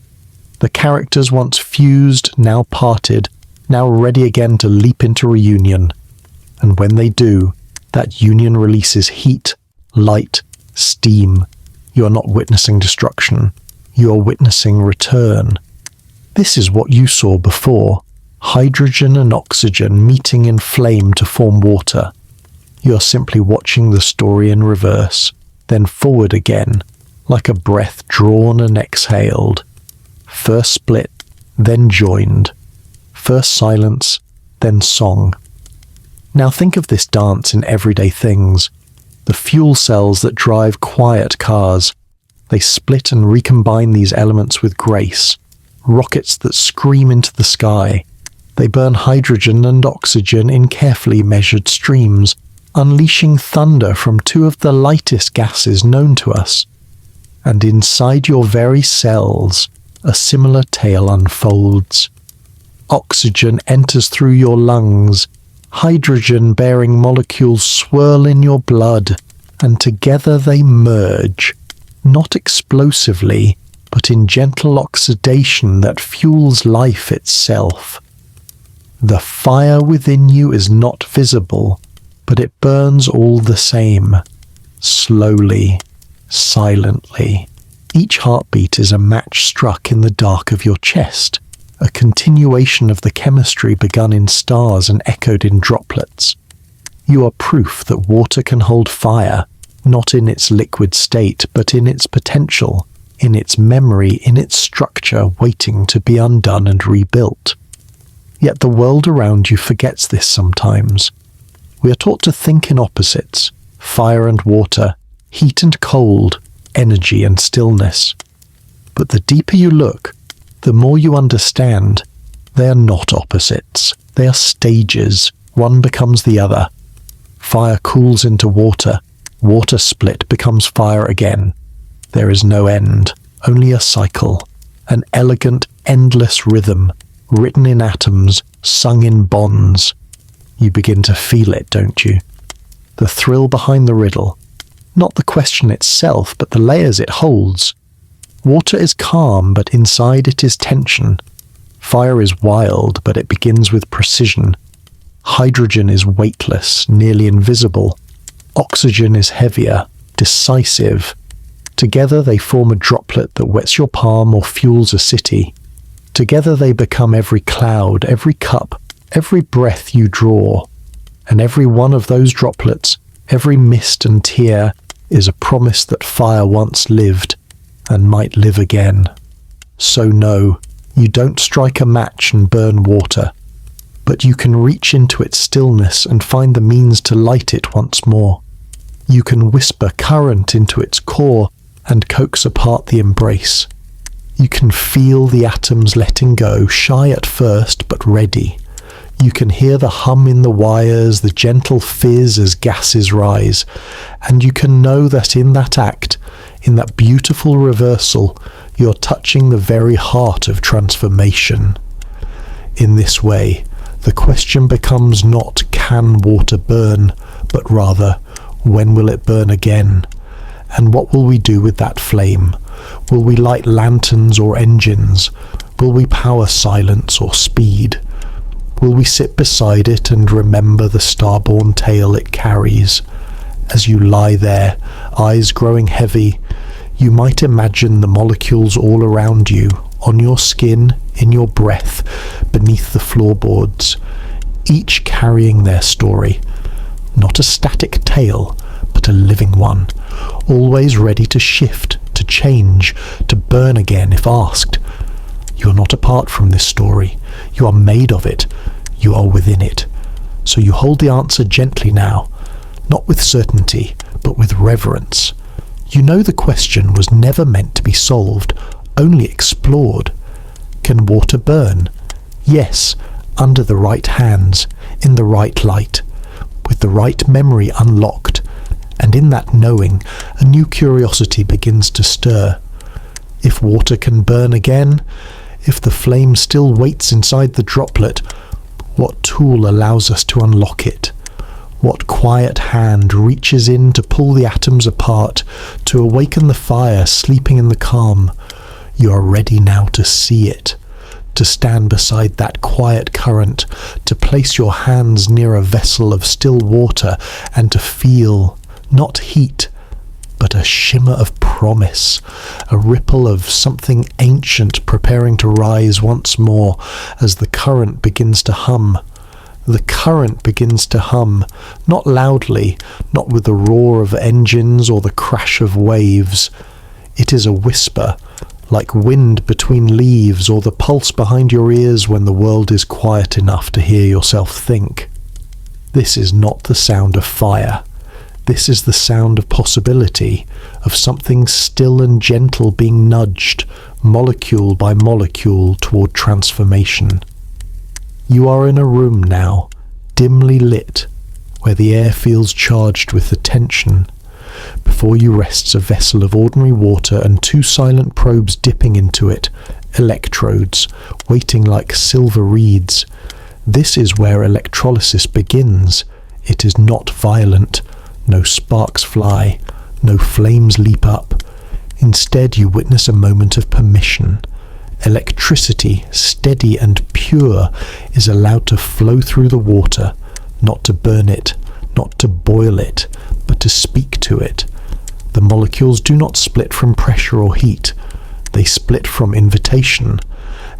The characters once fused, now parted, now ready again to leap into reunion. And when they do, that union releases heat, light, steam. You are not witnessing destruction. You are witnessing return. This is what you saw before. Hydrogen and oxygen meeting in flame to form water. You are simply watching the story in reverse, then forward again, like a breath drawn and exhaled. First split, then joined. First silence, then song. Now think of this dance in everyday things. The fuel cells that drive quiet cars. They split and recombine these elements with grace. Rockets that scream into the sky. They burn hydrogen and oxygen in carefully measured streams, unleashing thunder from two of the lightest gases known to us. And inside your very cells, a similar tale unfolds. Oxygen enters through your lungs. Hydrogen-bearing molecules swirl in your blood, and together they merge, not explosively, but in gentle oxidation that fuels life itself. The fire within you is not visible, but it burns all the same, slowly, silently. Each heartbeat is a match struck in the dark of your chest, a continuation of the chemistry begun in stars and echoed in droplets. You are proof that water can hold fire, not in its liquid state, but in its potential, in its memory, in its structure, waiting to be undone and rebuilt. Yet the world around you forgets this sometimes. We are taught to think in opposites, fire and water, heat and cold, energy and stillness. But the deeper you look, the more you understand, they are not opposites. They are stages. One becomes the other. Fire cools into water. Water split becomes fire again. There is no end, only a cycle. An elegant, endless rhythm, written in atoms, sung in bonds. You begin to feel it, don't you? The thrill behind the riddle. Not the question itself, but the layers it holds. Water is calm, but inside it is tension. Fire is wild, but it begins with precision. Hydrogen is weightless, nearly invisible. Oxygen is heavier, decisive. Together they form a droplet that wets your palm or fuels a city. Together they become every cloud, every cup, every breath you draw. And every one of those droplets, every mist and tear, is a promise that fire once lived and might live again. So no, you don't strike a match and burn water, but you can reach into its stillness and find the means to light it once more. You can whisper current into its core and coax apart the embrace. You can feel the atoms letting go, shy at first, but ready. You can hear the hum in the wires, the gentle fizz as gases rise, and you can know that in that act, in that beautiful reversal, you're touching the very heart of transformation. In this way, the question becomes not can water burn, but rather, when will it burn again? And what will we do with that flame? Will we light lanterns or engines? Will we power silence or speed? Will we sit beside it and remember the starborn tale it carries? As you lie there, eyes growing heavy, you might imagine the molecules all around you, on your skin, in your breath, beneath the floorboards, each carrying their story. Not a static tale, but a living one, always ready to shift, to change, to burn again if asked. You are not apart from this story. You are made of it. You are within it. So you hold the answer gently now, not with certainty, but with reverence. You know the question was never meant to be solved, only explored. Can water burn? Yes, under the right hands, in the right light, with the right memory unlocked, and in that knowing, a new curiosity begins to stir. If water can burn again, if the flame still waits inside the droplet, what tool allows us to unlock it? What quiet hand reaches in to pull the atoms apart, to awaken the fire sleeping in the calm? You are ready now to see it, to stand beside that quiet current, to place your hands near a vessel of still water, and to feel, not heat, but a shimmer of promise, a ripple of something ancient preparing to rise once more as the current begins to hum. The current begins to hum, not loudly, not with the roar of engines or the crash of waves. It is a whisper, like wind between leaves or the pulse behind your ears when the world is quiet enough to hear yourself think. This is not the sound of fire. This is the sound of possibility, of something still and gentle being nudged, molecule by molecule, toward transformation. You are in a room now, dimly lit, where the air feels charged with the tension. Before you rests a vessel of ordinary water and two silent probes dipping into it, electrodes, waiting like silver reeds. This is where electrolysis begins. It is not violent. No sparks fly, no flames leap up. Instead, you witness a moment of permission. Electricity, steady and pure, is allowed to flow through the water, not to burn it, not to boil it, but to speak to it. The molecules do not split from pressure or heat. They split from invitation.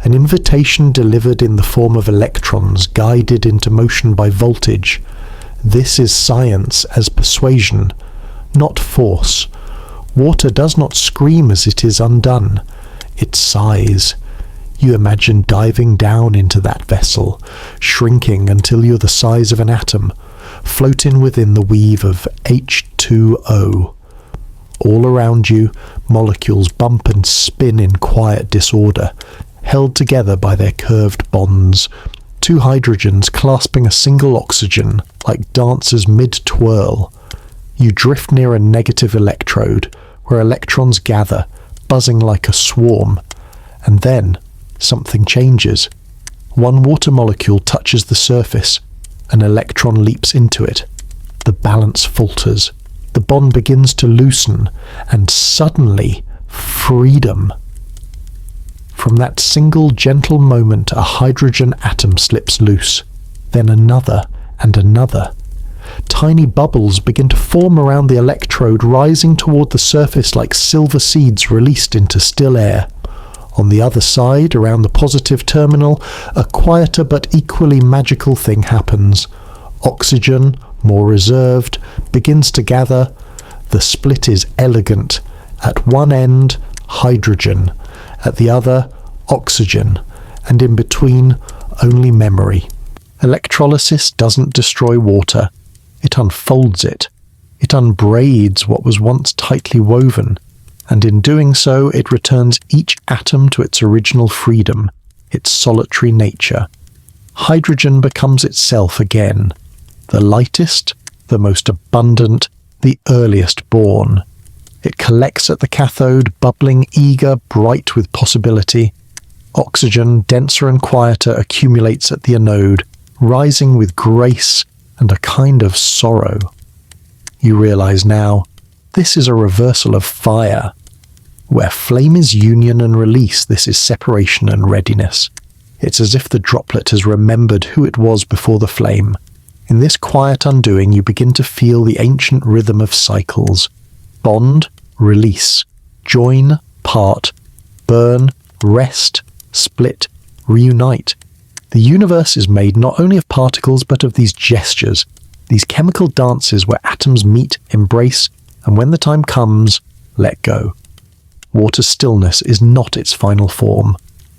An invitation delivered in the form of electrons guided into motion by voltage. This is science as persuasion, not force. Water does not scream as it is undone. It sighs. You imagine diving down into that vessel, shrinking until you're the size of an atom, floating within the weave of H2O. All around you, molecules bump and spin in quiet disorder, held together by their curved bonds. Two hydrogens clasping a single oxygen, like dancers mid-twirl. You drift near a negative electrode, where electrons gather, buzzing like a swarm. And then, something changes. One water molecule touches the surface. An electron leaps into it. The balance falters. The bond begins to loosen, and suddenly, freedom. From that single gentle moment, a hydrogen atom slips loose, then another and another. Tiny bubbles begin to form around the electrode, rising toward the surface like silver seeds released into still air. On the other side, around the positive terminal, a quieter but equally magical thing happens. Oxygen, more reserved, begins to gather. The split is elegant. At one end, hydrogen. At the other, oxygen, and in between, only memory. Electrolysis doesn't destroy water. It unfolds it. It unbraids what was once tightly woven, and in doing so, it returns each atom to its original freedom, its solitary nature. Hydrogen becomes itself again, the lightest, the most abundant, the earliest born. It collects at the cathode, bubbling, eager, bright with possibility. Oxygen, denser and quieter, accumulates at the anode, rising with grace and a kind of sorrow. You realize now, this is a reversal of fire. Where flame is union and release, this is separation and readiness. It's as if the droplet has remembered who it was before the flame. In this quiet undoing, you begin to feel the ancient rhythm of cycles. Bond, release, join, part, burn, rest, split, reunite. The universe is made not only of particles but of these gestures, these chemical dances where atoms meet, embrace, and when the time comes, let go. Water's stillness is not its final form.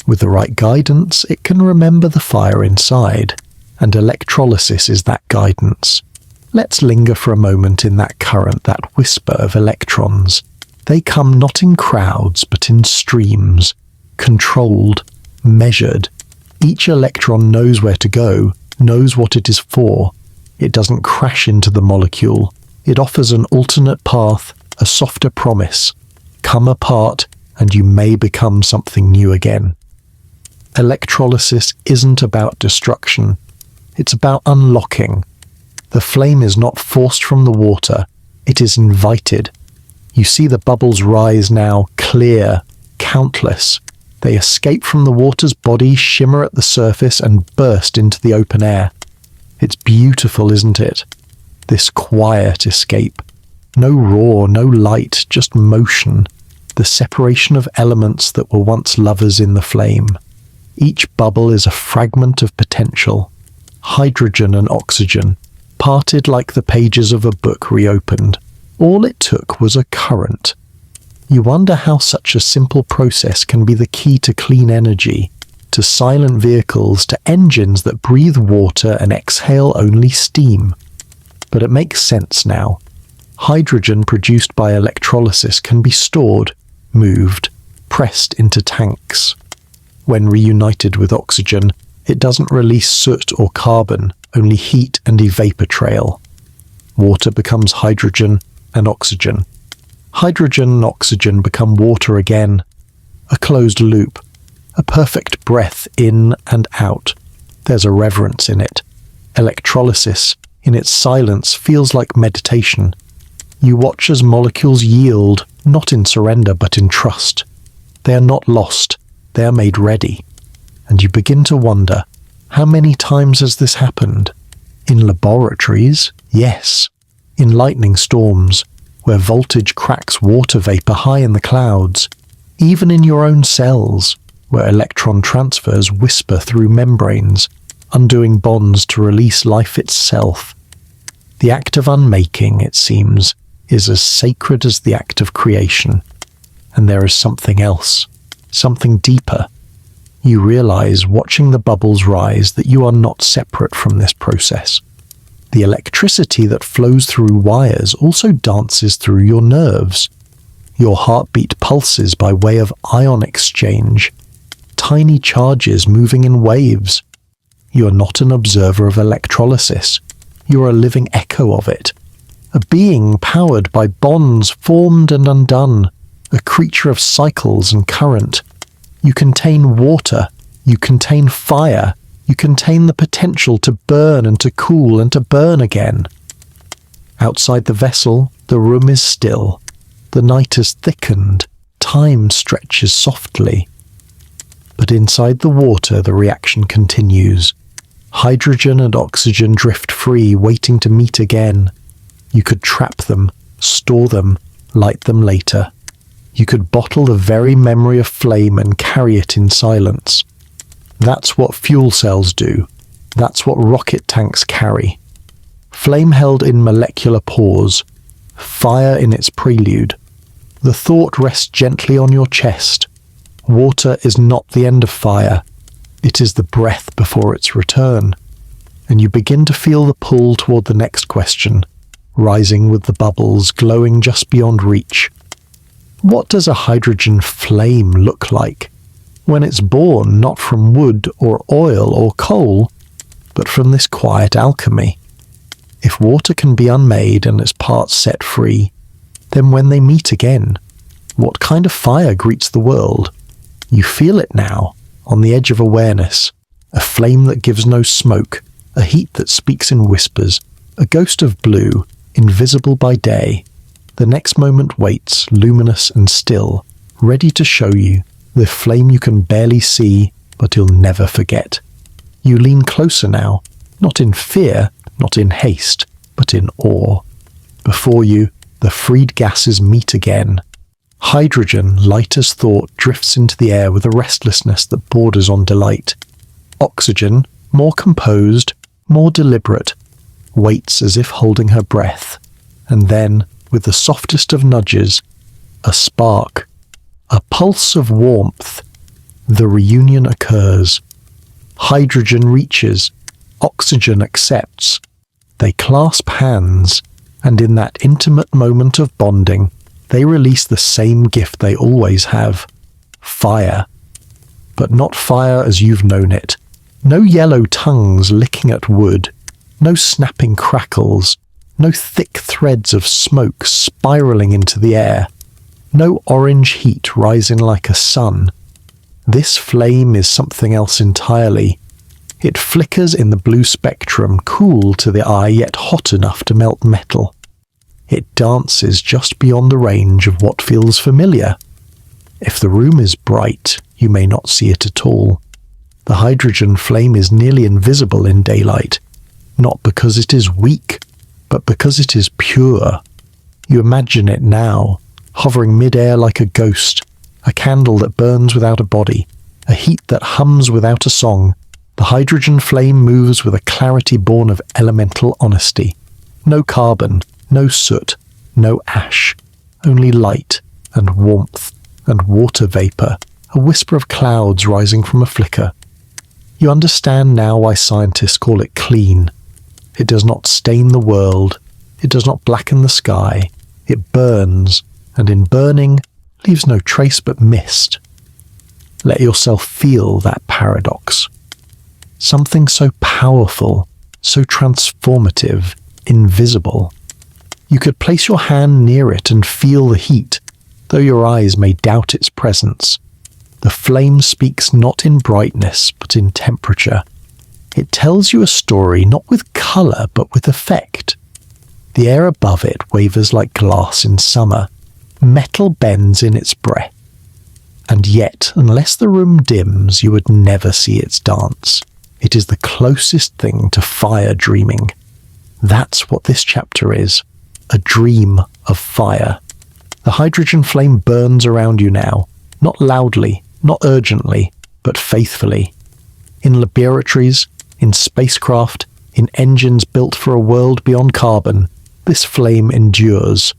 With the right guidance, it can remember the fire inside, and electrolysis is that guidance. Let's linger for a moment in that current, that whisper of electrons. They come not in crowds, but in streams, controlled, measured. Each electron knows where to go, knows what it is for. It doesn't crash into the molecule. It offers an alternate path, a softer promise. Come apart, and you may become something new again. Electrolysis isn't about destruction. It's about unlocking. The flame is not forced from the water. It is invited. You see the bubbles rise now, clear, countless. They escape from the water's body, shimmer at the surface, and burst into the open air. It's beautiful, isn't it? This quiet escape. No roar, no light, just motion. The separation of elements that were once lovers in the flame. Each bubble is a fragment of potential. Hydrogen and oxygen, parted like the pages of a book reopened. All it took was a current. You wonder how such a simple process can be the key to clean energy, to silent vehicles, to engines that breathe water and exhale only steam. But it makes sense now. Hydrogen produced by electrolysis can be stored, moved, pressed into tanks. When reunited with oxygen, it doesn't release soot or carbon, only heat and a vapor trail. Water becomes hydrogen and oxygen. Hydrogen and oxygen become water again. A closed loop. A perfect breath in and out. There's a reverence in it. Electrolysis, in its silence, feels like meditation. You watch as molecules yield, not in surrender but in trust. They are not lost. They are made ready. And you begin to wonder, how many times has this happened? In laboratories, yes. In lightning storms, where voltage cracks water vapor high in the clouds. Even in your own cells, where electron transfers whisper through membranes, undoing bonds to release life itself. The act of unmaking, it seems, is as sacred as the act of creation. And there is something else, something deeper. You realize, watching the bubbles rise, that you are not separate from this process. The electricity that flows through wires also dances through your nerves. Your heartbeat pulses by way of ion exchange, tiny charges moving in waves. You are not an observer of electrolysis. You are a living echo of it. A being powered by bonds formed and undone, a creature of cycles and current. You contain water. You contain fire. You contain the potential to burn and to cool and to burn again. Outside the vessel, the room is still. The night has thickened. Time stretches softly. But inside the water, the reaction continues. Hydrogen and oxygen drift free, waiting to meet again. You could trap them, store them, light them later. You could bottle the very memory of flame and carry it in silence. That's what fuel cells do. That's what rocket tanks carry. Flame held in molecular pores. Fire in its prelude. The thought rests gently on your chest. Water is not the end of fire. It is the breath before its return. And you begin to feel the pull toward the next question, rising with the bubbles, glowing just beyond reach. What does a hydrogen flame look like? When it's born not from wood or oil or coal, but from this quiet alchemy. If water can be unmade and its parts set free, then when they meet again, what kind of fire greets the world? You feel it now, on the edge of awareness, a flame that gives no smoke, a heat that speaks in whispers, a ghost of blue, invisible by day. The next moment waits, luminous and still, ready to show you the flame you can barely see, but you'll never forget. You lean closer now, not in fear, not in haste, but in awe. Before you, the freed gases meet again. Hydrogen, light as thought, drifts into the air with a restlessness that borders on delight. Oxygen, more composed, more deliberate, waits as if holding her breath. And then, with the softest of nudges, a spark. A pulse of warmth. The reunion occurs. Hydrogen reaches. Oxygen accepts. They clasp hands, and in that intimate moment of bonding, they release the same gift they always have: fire. But not fire as you've known it. No yellow tongues licking at wood, no snapping crackles, no thick threads of smoke spiraling into the air, no orange heat rising like a sun. This flame is something else entirely. It flickers in the blue spectrum, cool to the eye yet hot enough to melt metal. It dances just beyond the range of what feels familiar. If the room is bright, you may not see it at all. The hydrogen flame is nearly invisible in daylight, not because it is weak, but because it is pure. You imagine it now, hovering mid-air like a ghost, a candle that burns without a body, a heat that hums without a song. The hydrogen flame moves with a clarity born of elemental honesty. No carbon, no soot, no ash, only light and warmth and water vapor, a whisper of clouds rising from a flicker. You understand now why scientists call it clean. It does not stain the world, it does not blacken the sky, it burns, and in burning, leaves no trace but mist. Let yourself feel that paradox. Something so powerful, so transformative, invisible. You could place your hand near it and feel the heat, though your eyes may doubt its presence. The flame speaks not in brightness, but in temperature. It tells you a story not with colour, but with effect. The air above it wavers like glass in summer. Metal bends in its breath. And yet, unless the room dims, you would never see its dance. It is the closest thing to fire dreaming. That's what this chapter is, a dream of fire. The hydrogen flame burns around you now, not loudly, not urgently, but faithfully. In laboratories, in spacecraft, in engines built for a world beyond carbon, this flame endures.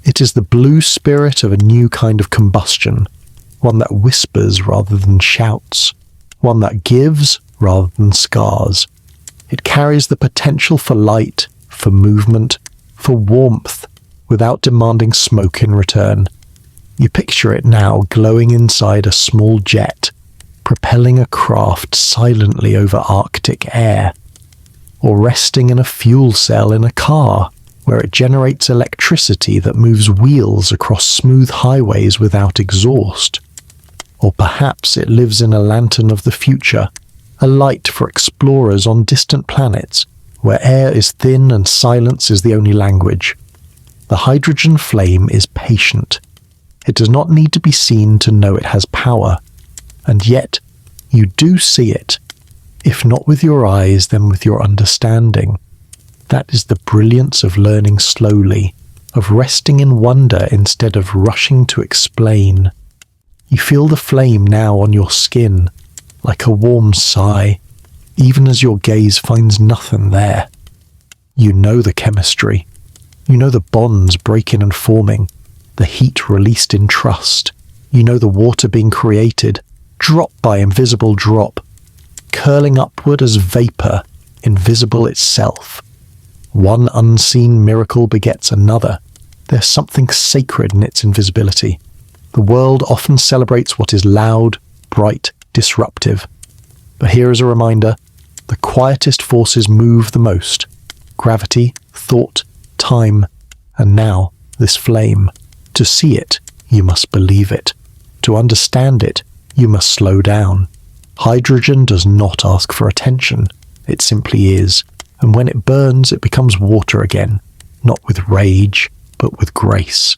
It is the blue spirit of a new kind of combustion, one that whispers rather than shouts, one that gives rather than scars. It carries the potential for light, for movement, for warmth, without demanding smoke in return. You picture it now glowing inside a small jet, propelling a craft silently over Arctic air, or resting in a fuel cell in a car, where it generates electricity that moves wheels across smooth highways without exhaust. Or perhaps it lives in a lantern of the future, a light for explorers on distant planets, where air is thin and silence is the only language. The hydrogen flame is patient. It does not need to be seen to know it has power, and yet you do see it, if not with your eyes, then with your understanding. That is the brilliance of learning slowly, of resting in wonder instead of rushing to explain. You feel the flame now on your skin, like a warm sigh, even as your gaze finds nothing there. You know the chemistry. You know the bonds breaking and forming, the heat released in trust. You know the water being created, drop by invisible drop, curling upward as vapor, invisible itself. One unseen miracle begets another. There's something sacred in its invisibility. The world often celebrates what is loud, bright, disruptive. But here is a reminder, the quietest forces move the most. Gravity, thought, time, and now this flame. To see it, you must believe it. To understand it, you must slow down. Hydrogen does not ask for attention. It simply is. And when it burns, it becomes water again, not with rage, but with grace.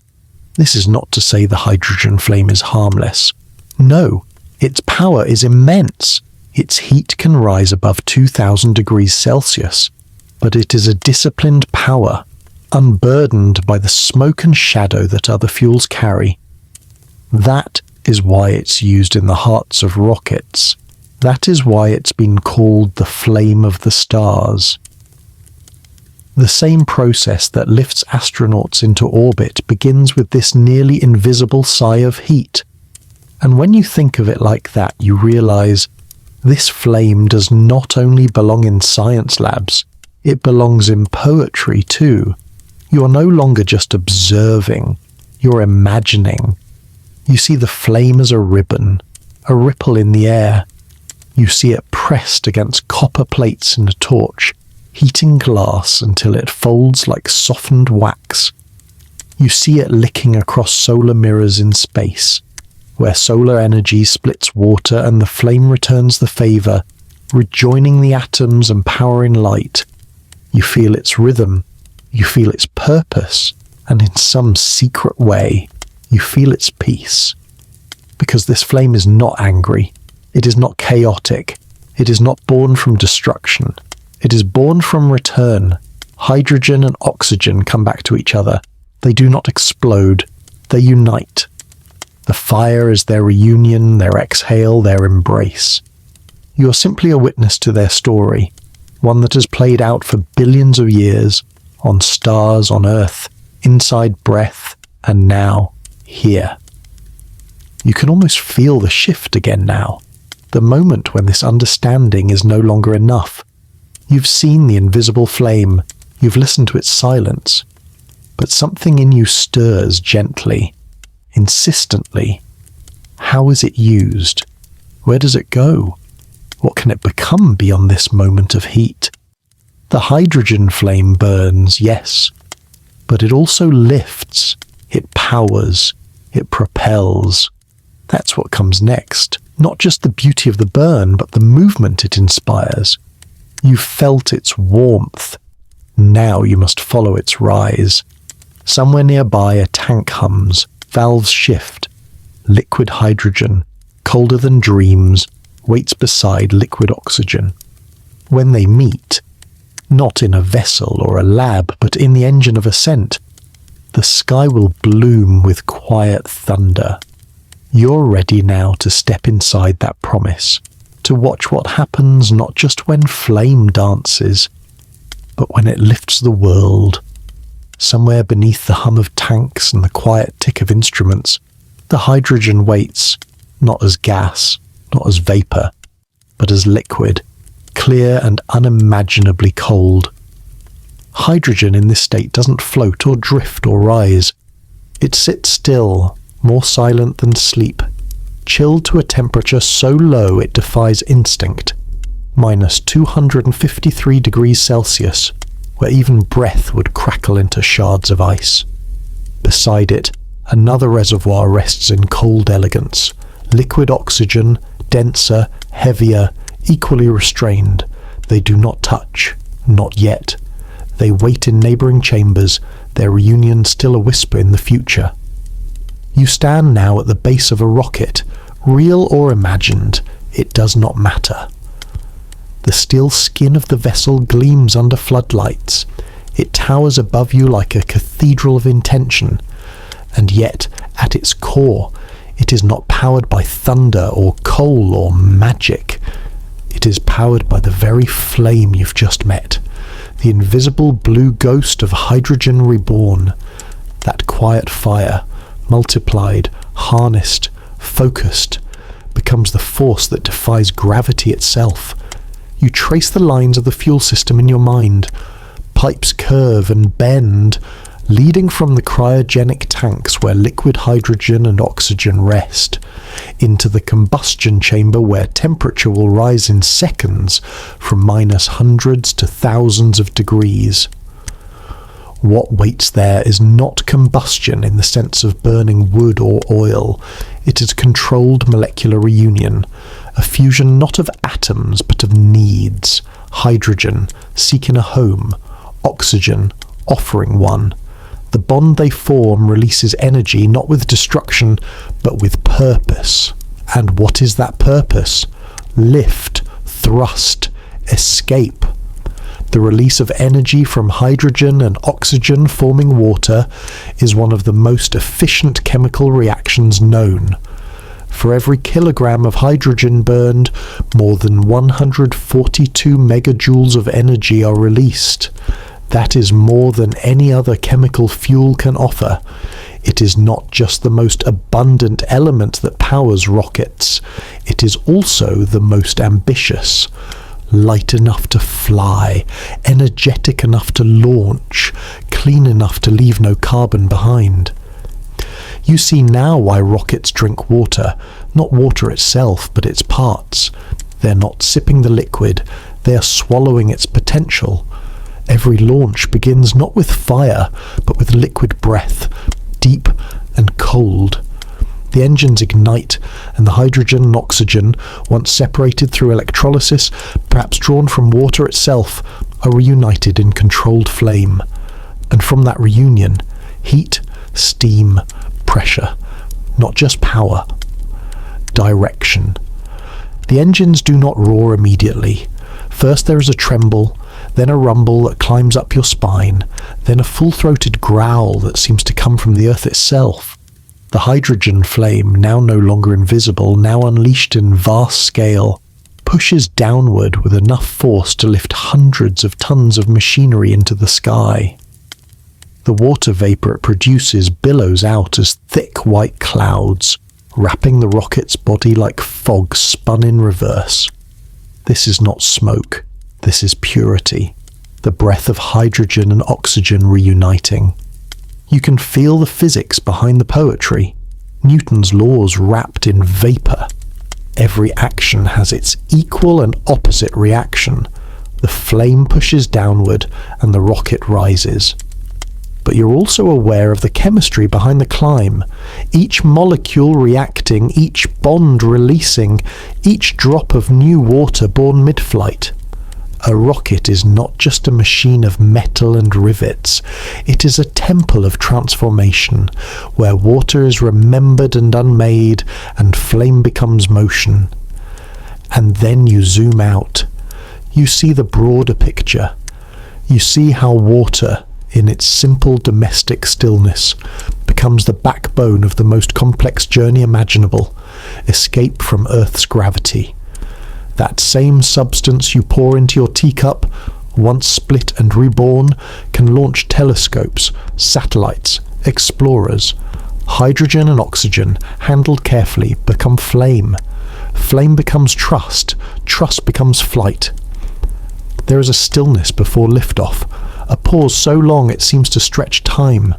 This is not to say the hydrogen flame is harmless. No, its power is immense. Its heat can rise above 2000 degrees Celsius, but it is a disciplined power, unburdened by the smoke and shadow that other fuels carry. That is why it's used in the hearts of rockets. That is why it's been called the flame of the stars. The same process that lifts astronauts into orbit begins with this nearly invisible sigh of heat. And when you think of it like that, you realize this flame does not only belong in science labs, it belongs in poetry too. You are no longer just observing, You're imagining. You see the flame as a ribbon, a ripple in the air. You see it pressed against copper plates in a torch, heating glass until it folds like softened wax. You see it licking across solar mirrors in space, where solar energy splits water and the flame returns the favor, rejoining the atoms and powering light. You feel its rhythm, you feel its purpose, and in some secret way, you feel its peace. Because this flame is not angry, it is not chaotic, it is not born from destruction, it is born from return. Hydrogen and oxygen come back to each other. They do not explode, they unite. The fire is their reunion, their exhale, their embrace. You are simply a witness to their story, one that has played out for billions of years, on stars, on Earth, inside breath, and now, here. You can almost feel the shift again now, the moment when this understanding is no longer enough. You've seen the invisible flame, you've listened to its silence, but something in you stirs gently, insistently. How is it used? Where does it go? What can it become beyond this moment of heat? The hydrogen flame burns, yes, but it also lifts, it powers, it propels. That's what comes next. Not just the beauty of the burn, but the movement it inspires. You felt its warmth. Now you must follow its rise. Somewhere nearby a tank hums, valves shift. Liquid hydrogen, colder than dreams, waits beside liquid oxygen. When they meet, not in a vessel or a lab, but in the engine of ascent, the sky will bloom with quiet thunder. You're ready now to step inside that promise, to watch what happens not just when flame dances, but when it lifts the world. Somewhere beneath the hum of tanks and the quiet tick of instruments, the hydrogen waits, not as gas, not as vapor, but as liquid, clear and unimaginably cold. Hydrogen in this state doesn't float or drift or rise. It sits still, more silent than sleep, chilled to a temperature so low it defies instinct, minus 253 degrees Celsius, where even breath would crackle into shards of ice. Beside it, another reservoir rests in cold elegance, liquid oxygen, denser, heavier, equally restrained. They do not touch, not yet. They wait in neighbouring chambers, their reunion still a whisper in the future. You stand now at the base of a rocket, real or imagined, it does not matter. The steel skin of the vessel gleams under floodlights. It towers above you like a cathedral of intention, and yet, at its core, it is not powered by thunder or coal or magic. It is powered by the very flame you've just met, the invisible blue ghost of hydrogen reborn. That quiet fire, multiplied, harnessed, focused, becomes the force that defies gravity itself. You trace the lines of the fuel system in your mind. Pipes curve and bend, leading from the cryogenic tanks where liquid hydrogen and oxygen rest, into the combustion chamber where temperature will rise in seconds from minus hundreds to thousands of degrees. What waits there is not combustion in the sense of burning wood or oil. It is controlled molecular reunion, a fusion not of atoms but of needs. Hydrogen seeking a home, oxygen offering one. The bond they form releases energy not with destruction but with purpose. And what is that purpose? Lift, thrust, escape. The release of energy from hydrogen and oxygen forming water is one of the most efficient chemical reactions known. For every kilogram of hydrogen burned, more than 142 megajoules of energy are released. That is more than any other chemical fuel can offer. It is not just the most abundant element that powers rockets, it is also the most ambitious. Light enough to fly, energetic enough to launch, clean enough to leave no carbon behind. You see now why rockets drink water, not water itself, but its parts. They're not sipping the liquid, they are swallowing its potential. Every launch begins not with fire, but with liquid breath, deep and cold. The engines ignite, and the hydrogen and oxygen, once separated through electrolysis, perhaps drawn from water itself, are reunited in controlled flame. And from that reunion, heat, steam, pressure, not just power, direction. The engines do not roar immediately. First there is a tremble, then a rumble that climbs up your spine, then a full-throated growl that seems to come from the earth itself. The hydrogen flame, now no longer invisible, now unleashed in vast scale, pushes downward with enough force to lift hundreds of tons of machinery into the sky. The water vapor it produces billows out as thick white clouds, wrapping the rocket's body like fog spun in reverse. This is not smoke, this is purity, the breath of hydrogen and oxygen reuniting. You can feel the physics behind the poetry, Newton's laws wrapped in vapor. Every action has its equal and opposite reaction. The flame pushes downward and the rocket rises. But you're also aware of the chemistry behind the climb, each molecule reacting, each bond releasing, each drop of new water born mid-flight. A rocket is not just a machine of metal and rivets, it is a temple of transformation, where water is remembered and unmade, and flame becomes motion. And then you zoom out. You see the broader picture. You see how water, in its simple domestic stillness, becomes the backbone of the most complex journey imaginable, escape from Earth's gravity. That same substance you pour into your teacup, once split and reborn, can launch telescopes, satellites, explorers. Hydrogen and oxygen, handled carefully, become flame. Flame becomes trust. Trust becomes flight. There is a stillness before liftoff, a pause so long it seems to stretch time.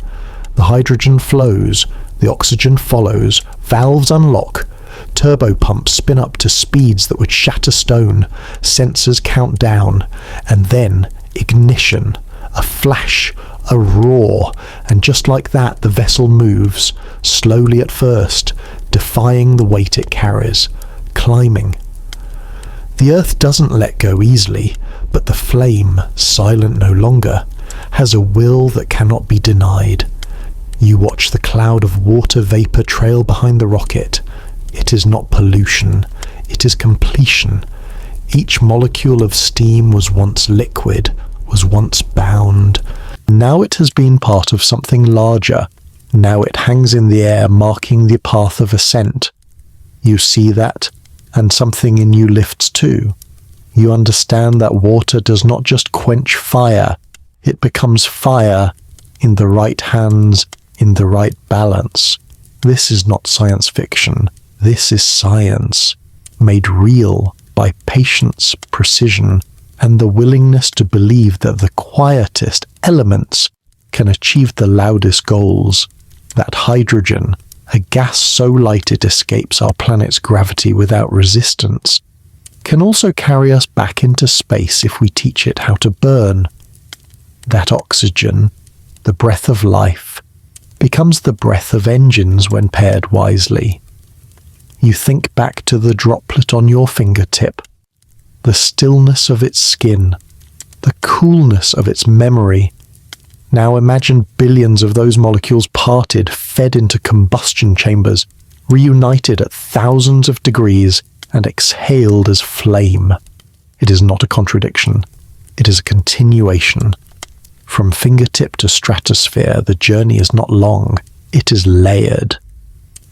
The hydrogen flows, the oxygen follows, valves unlock, turbo pumps spin up to speeds that would shatter stone, sensors count down, and then ignition, a flash, a roar, and just like that the vessel moves, slowly at first, defying the weight it carries, climbing. The earth doesn't let go easily, but the flame, silent no longer, has a will that cannot be denied. You watch the cloud of water vapor trail behind the rocket. It is not pollution, it is completion. Each molecule of steam was once liquid, was once bound. Now it has been part of something larger. Now it hangs in the air, marking the path of ascent. You see that, and something in you lifts too. You understand that water does not just quench fire, it becomes fire in the right hands, in the right balance. This is not science fiction. This is science, made real by patience, precision, and the willingness to believe that the quietest elements can achieve the loudest goals. That hydrogen, a gas so light it escapes our planet's gravity without resistance, can also carry us back into space if we teach it how to burn. That oxygen, the breath of life, becomes the breath of engines when paired wisely. You think back to the droplet on your fingertip, the stillness of its skin, the coolness of its memory. Now imagine billions of those molecules parted, fed into combustion chambers, reunited at thousands of degrees, and exhaled as flame. It is not a contradiction. It is a continuation. From fingertip to stratosphere, the journey is not long. It is layered.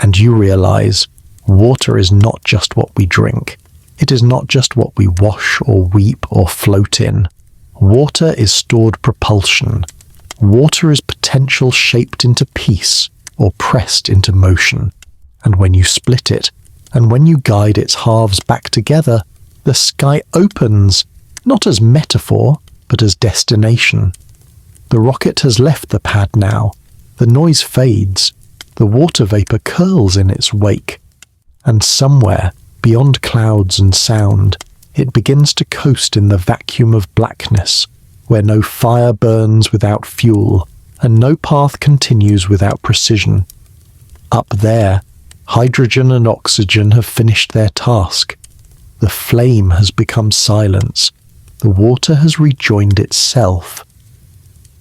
And you realize water is not just what we drink. It is not just what we wash or weep or float in. Water is stored propulsion. Water is potential shaped into peace or pressed into motion. And when you split it, and when you guide its halves back together, the sky opens, not as metaphor, but as destination. The rocket has left the pad now. The noise fades. The water vapor curls in its wake, and somewhere, beyond clouds and sound, it begins to coast in the vacuum of blackness, where no fire burns without fuel, and no path continues without precision. Up there, hydrogen and oxygen have finished their task. The flame has become silence. The water has rejoined itself.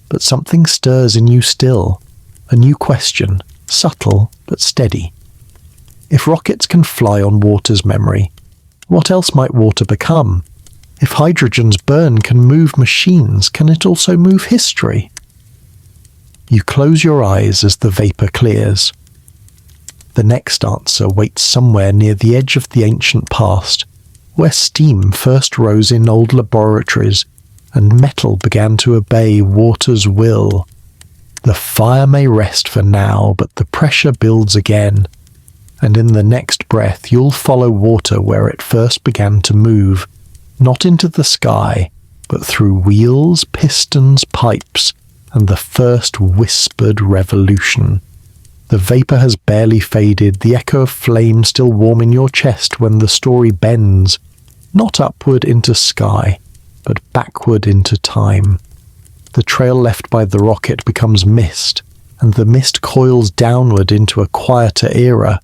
But something stirs in you still, a new question, subtle but steady. If rockets can fly on water's memory, what else might water become? If hydrogen's burn can move machines, can it also move history? You close your eyes as the vapor clears. The next answer waits somewhere near the edge of the ancient past, where steam first rose in old laboratories and metal began to obey water's will. The fire may rest for now, but the pressure builds again, and in the next breath you'll follow water where it first began to move, not into the sky, but through wheels, pistons, pipes, and the first whispered revolution. The vapor has barely faded, the echo of flame still warm in your chest when the story bends, not upward into sky, but backward into time. The trail left by the rocket becomes mist, and the mist coils downward into a quieter era.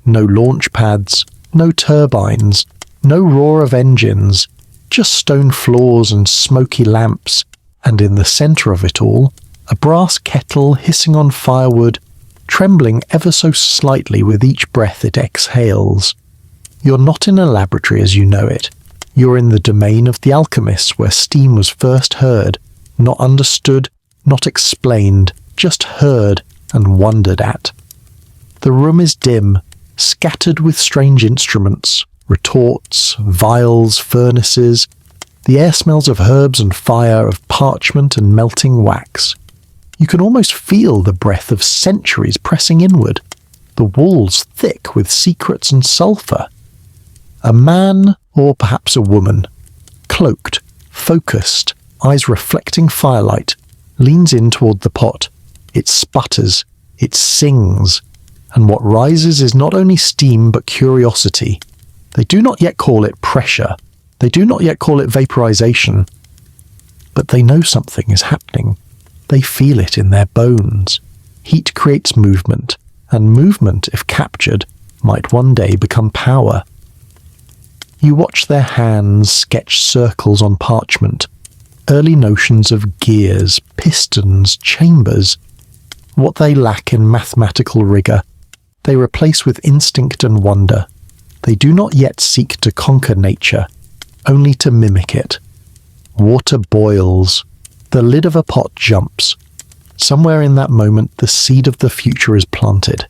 No launch pads, no turbines, no roar of engines, just stone floors and smoky lamps, and in the centre of it all, a brass kettle hissing on firewood, trembling ever so slightly with each breath it exhales. You're not in a laboratory as you know it. You're in the domain of the alchemists, where steam was first heard, not understood, not explained, just heard and wondered at. The room is dim, scattered with strange instruments, retorts, vials, furnaces. The air smells of herbs and fire, of parchment and melting wax. You can almost feel the breath of centuries pressing inward, the walls thick with secrets and sulphur. A man, or perhaps a woman, cloaked, focused, eyes reflecting firelight, leans in toward the pot. It sputters, it sings, and what rises is not only steam but curiosity. They do not yet call it pressure. They do not yet call it vaporization. But they know something is happening. They feel it in their bones. Heat creates movement, and movement, if captured, might one day become power. You watch their hands sketch circles on parchment, early notions of gears, pistons, chambers. What they lack in mathematical rigour, they replace with instinct and wonder. They do not yet seek to conquer nature, only to mimic it. Water boils. The lid of a pot jumps. Somewhere in that moment the seed of the future is planted.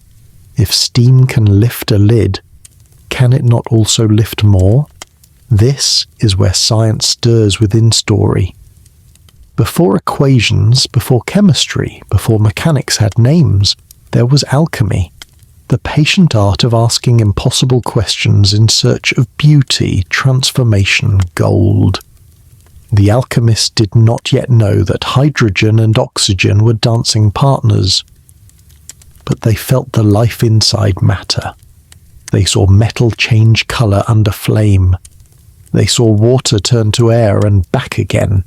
If steam can lift a lid, can it not also lift more? This is where science stirs within story. Before equations, before chemistry, before mechanics had names, there was alchemy, the patient art of asking impossible questions in search of beauty, transformation, gold. The alchemists did not yet know that hydrogen and oxygen were dancing partners, but they felt the life inside matter. They saw metal change colour under flame. They saw water turn to air and back again.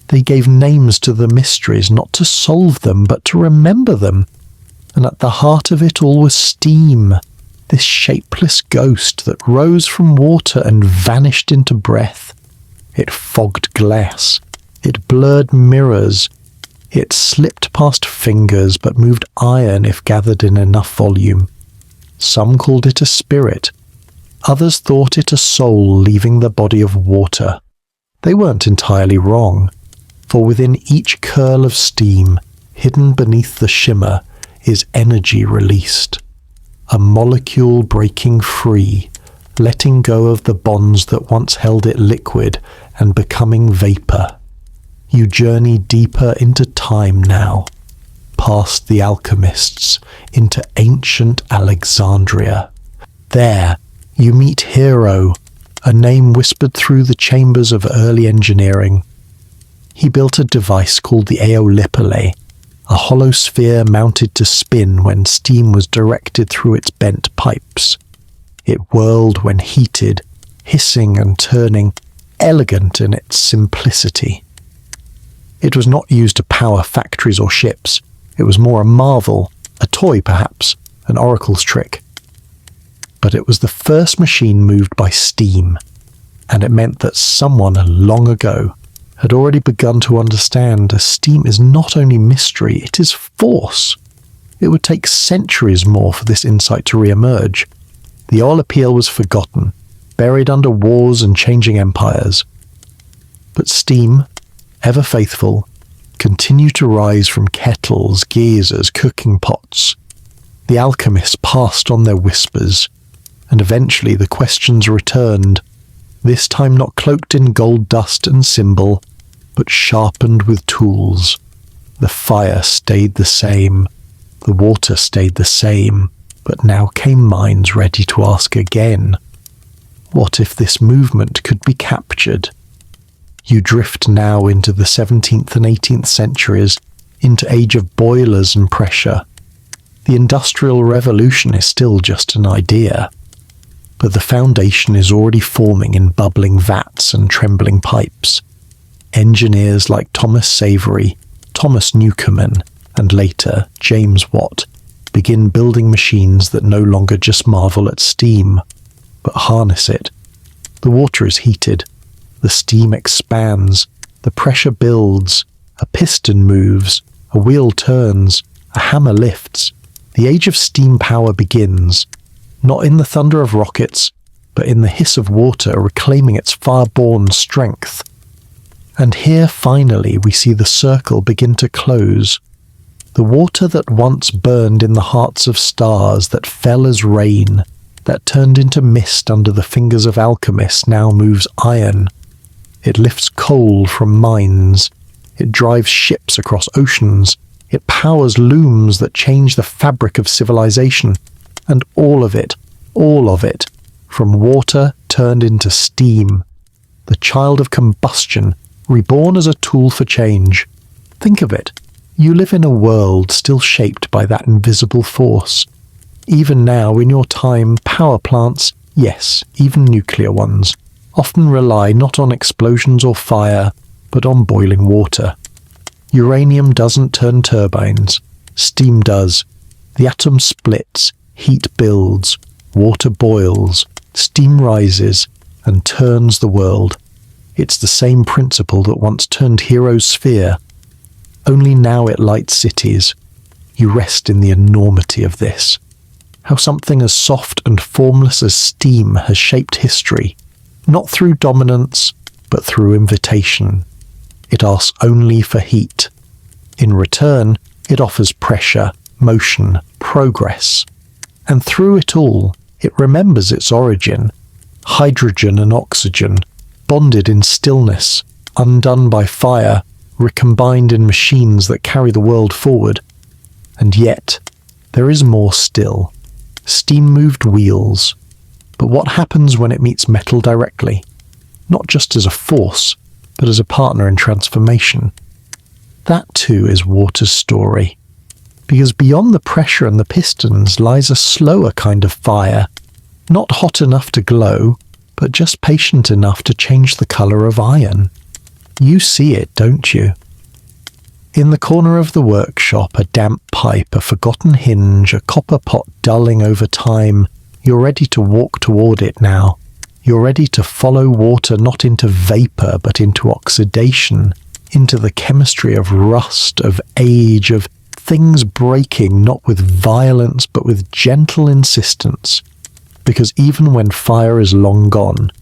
They gave names to the mysteries, not to solve them, but to remember them. And at the heart of it all was steam, this shapeless ghost that rose from water and vanished into breath. It fogged glass. It blurred mirrors. It slipped past fingers, but moved iron if gathered in enough volume. Some called it a spirit. Others thought it a soul leaving the body of water. They weren't entirely wrong, for within each curl of steam, hidden beneath the shimmer, is energy released. A molecule breaking free, letting go of the bonds that once held it liquid and becoming vapor. You journey deeper into time now, past the alchemists, into ancient Alexandria. There, you meet Hero, a name whispered through the chambers of early engineering. He built a device called the Aeolipile, a hollow sphere mounted to spin when steam was directed through its bent pipes. It whirled when heated, hissing and turning, elegant in its simplicity. It was not used to power factories or ships. It was more a marvel, a toy perhaps, an oracle's trick. But it was the first machine moved by steam, and it meant that someone long ago had already begun to understand that steam is not only mystery, it is force. It would take centuries more for this insight to re-emerge. The oil appeal was forgotten, buried under wars and changing empires. But steam, ever faithful, continued to rise from kettles, geysers, cooking pots. The alchemists passed on their whispers, and eventually the questions returned, this time not cloaked in gold dust and symbol, but sharpened with tools. The fire stayed the same, the water stayed the same, but now came minds ready to ask again, what if this movement could be captured? You drift now into the 17th and 18th centuries, into age of boilers and pressure. The Industrial Revolution is still just an idea, but the foundation is already forming in bubbling vats and trembling pipes. Engineers like Thomas Savery, Thomas Newcomen, and later James Watt begin building machines that no longer just marvel at steam, but harness it. The water is heated, the steam expands, the pressure builds, a piston moves, a wheel turns, a hammer lifts. The age of steam power begins, not in the thunder of rockets, but in the hiss of water reclaiming its far-born strength. And here finally we see the circle begin to close. The water that once burned in the hearts of stars, that fell as rain, that turned into mist under the fingers of alchemists, now moves iron. It lifts coal from mines. It drives ships across oceans. It powers looms that change the fabric of civilization. And all of it, from water turned into steam. The child of combustion, reborn as a tool for change. Think of it. You live in a world still shaped by that invisible force. Even now, in your time, power plants, yes, even nuclear ones, often rely not on explosions or fire, but on boiling water. Uranium doesn't turn turbines. Steam does. The atom splits, heat builds, water boils, steam rises, and turns the world. It's the same principle that once turned Hero's sphere. Only now it lights cities. You rest in the enormity of this. How something as soft and formless as steam has shaped history, not through dominance, but through invitation. It asks only for heat. In return, it offers pressure, motion, progress. And through it all, it remembers its origin. Hydrogen and oxygen, bonded in stillness, undone by fire, recombined in machines that carry the world forward. And yet, there is more still. Steam-moved wheels. But what happens when it meets metal directly? Not just as a force, but as a partner in transformation. That too is water's story. Because beyond the pressure and the pistons lies a slower kind of fire, not hot enough to glow, but just patient enough to change the colour of iron. You see it, don't you? In the corner of the workshop, a damp pipe, a forgotten hinge, a copper pot dulling over time. You're ready to walk toward it now. You're ready to follow water not into vapour, but into oxidation, into the chemistry of rust, of age, of things breaking not with violence, but with gentle insistence. Because even when fire is long gone,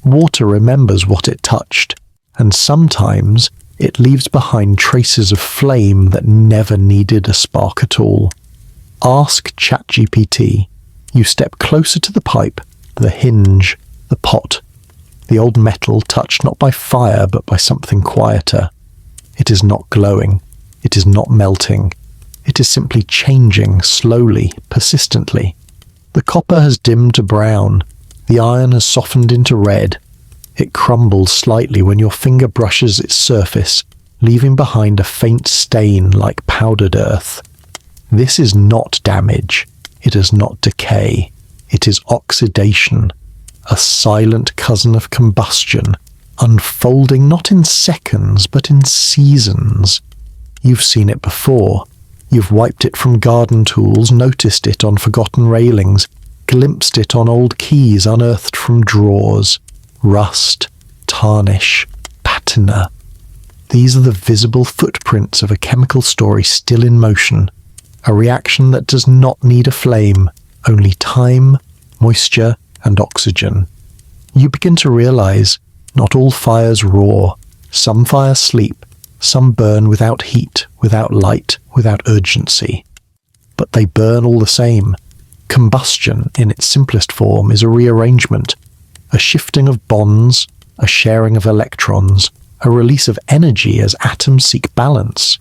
water remembers what it touched, and sometimes it leaves behind traces of flame that never needed a spark at all. Ask ChatGPT. You step closer to the pipe, the hinge, the pot, the old metal touched not by fire but by something quieter. It is not glowing. It is not melting. It is simply changing slowly, persistently. The copper has dimmed to brown. The iron has softened into red. It crumbles slightly when your finger brushes its surface, leaving behind a faint stain like powdered earth. This is not damage. It is not decay. It is oxidation, a silent cousin of combustion, unfolding not in seconds but in seasons. You've seen it before. You've wiped it from garden tools, noticed it on forgotten railings, glimpsed it on old keys unearthed from drawers. Rust, tarnish, patina. These are the visible footprints of a chemical story still in motion, a reaction that does not need a flame, only time, moisture, and oxygen. You begin to realize not all fires roar. Some fires sleep, some burn without heat, without light, without urgency. But they burn all the same. Combustion, in its simplest form, is a rearrangement, a shifting of bonds, a sharing of electrons, a release of energy as atoms seek balance.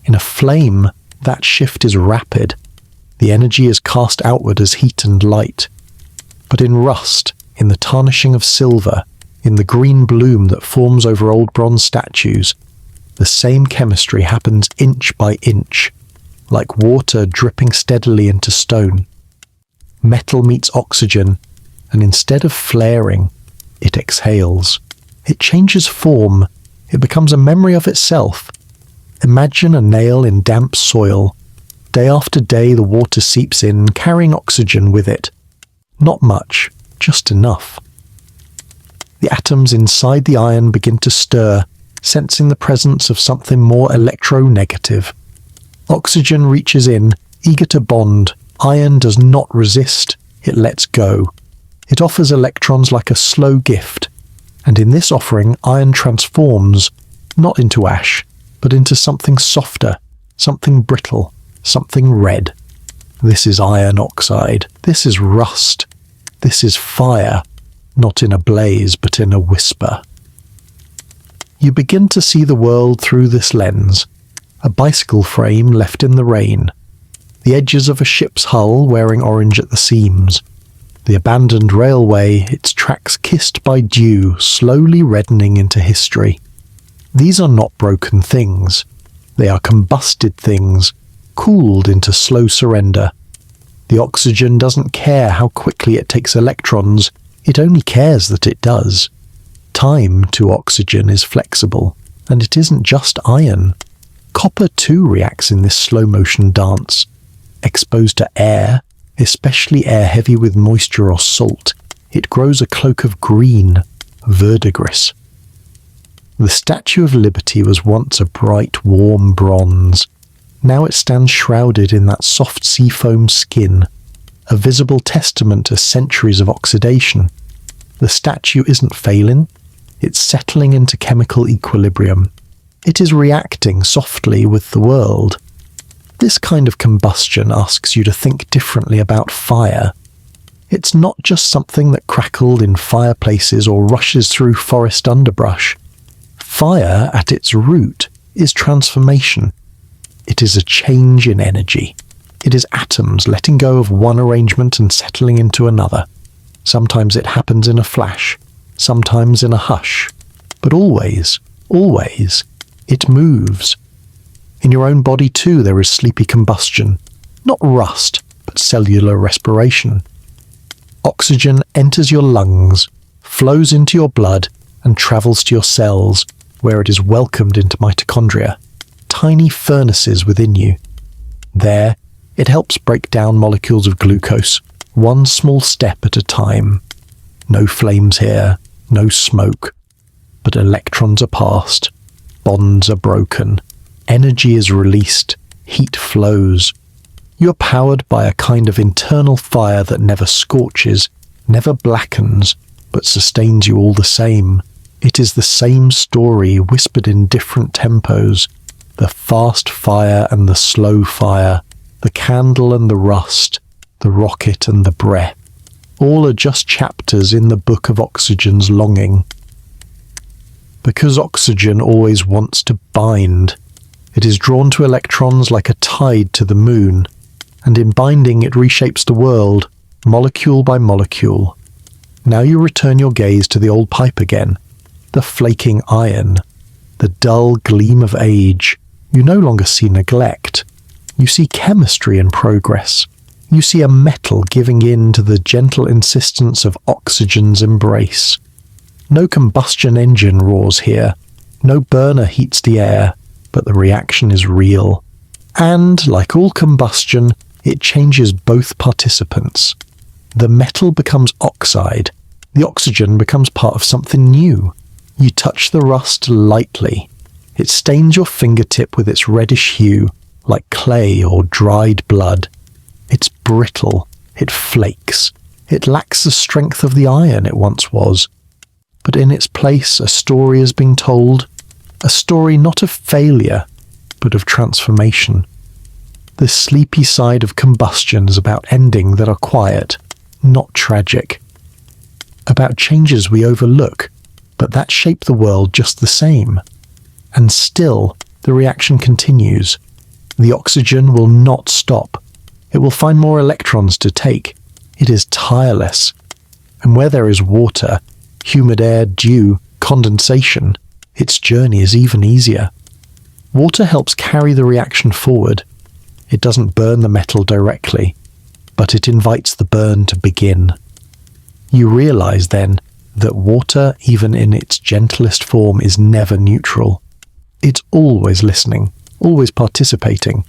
In a flame, that shift is rapid. The energy is cast outward as heat and light. But in rust, in the tarnishing of silver, in the green bloom that forms over old bronze statues, the same chemistry happens inch by inch, like water dripping steadily into stone. Metal meets oxygen, and instead of flaring, it exhales. It changes form. It becomes a memory of itself. Imagine a nail in damp soil. Day after day the water seeps in, carrying oxygen with it. Not much, just enough. The atoms inside the iron begin to stir, sensing the presence of something more electronegative. Oxygen reaches in, eager to bond. Iron does not resist, it lets go. It offers electrons like a slow gift, and in this offering iron transforms, not into ash, but into something softer, something brittle, something red. This is iron oxide. This is rust. This is fire, not in a blaze, but in a whisper. You begin to see the world through this lens. A bicycle frame left in the rain. The edges of a ship's hull wearing orange at the seams. The abandoned railway, its tracks kissed by dew, slowly reddening into history. These are not broken things. They are combusted things, cooled into slow surrender. The oxygen doesn't care how quickly it takes electrons, it only cares that it does. Time to oxygen is flexible, and it isn't just iron. Copper too reacts in this slow-motion dance. Exposed to air, especially air heavy with moisture or salt, it grows a cloak of green, verdigris. The Statue of Liberty was once a bright, warm bronze. Now it stands shrouded in that soft seafoam skin, a visible testament to centuries of oxidation. The statue isn't failing, it's settling into chemical equilibrium. It is reacting softly with the world. This kind of combustion asks you to think differently about fire. It's not just something that crackled in fireplaces or rushes through forest underbrush. Fire, at its root, is transformation. It is a change in energy. It is atoms letting go of one arrangement and settling into another. Sometimes it happens in a flash, sometimes in a hush. But always, always, it moves. In your own body too there is sleepy combustion. Not rust, but cellular respiration. Oxygen enters your lungs, flows into your blood, and travels to your cells, where it is welcomed into mitochondria, tiny furnaces within you. There, it helps break down molecules of glucose, one small step at a time. No flames here, no smoke, but electrons are passed, bonds are broken, energy is released, heat flows. You are powered by a kind of internal fire that never scorches, never blackens, but sustains you all the same. It is the same story whispered in different tempos. The fast fire and the slow fire, the candle and the rust, the rocket and the breath. All are just chapters in the book of oxygen's longing. Because oxygen always wants to bind, it is drawn to electrons like a tide to the moon, and in binding it reshapes the world, molecule by molecule. Now you return your gaze to the old pipe again, the flaking iron. the dull gleam of age. You no longer see neglect. You see chemistry in progress. You see a metal giving in to the gentle insistence of oxygen's embrace. No combustion engine roars here. No burner heats the air, but the reaction is real. And, like all combustion, it changes both participants. The metal becomes oxide. The oxygen becomes part of something new. You touch the rust lightly. It stains your fingertip with its reddish hue, like clay or dried blood. It's brittle. It flakes. It lacks the strength of the iron it once was. But in its place, a story is being told. A story not of failure, but of transformation. The sleepy side of combustion is about ending that are quiet, not tragic. About changes we overlook, but that shape the world just the same. And still, the reaction continues. The oxygen will not stop. It will find more electrons to take. It is tireless. And where there is water, humid air, dew, condensation, its journey is even easier. Water helps carry the reaction forward. It doesn't burn the metal directly, but it invites the burn to begin. You realize then that water, even in its gentlest form, is never neutral. It's always listening, always participating.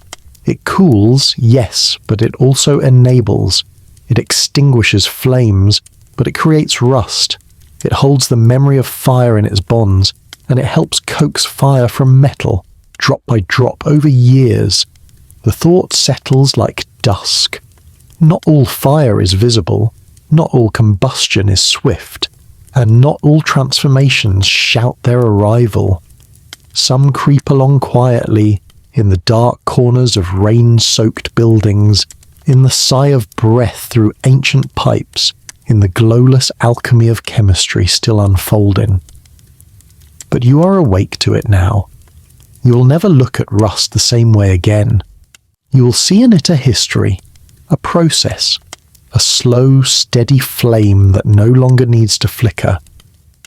It cools, yes, but it also enables. It extinguishes flames, but it creates rust. It holds the memory of fire in its bonds, and it helps coax fire from metal, drop by drop, over years. The thought settles like dusk. Not all fire is visible, not all combustion is swift, and not all transformations shout their arrival. Some creep along quietly, in the dark corners of rain-soaked buildings, in the sigh of breath through ancient pipes, in the glowless alchemy of chemistry still unfolding. But you are awake to it now. You will never look at rust the same way again. You will see in it a history, a process, a slow, steady flame that no longer needs to flicker.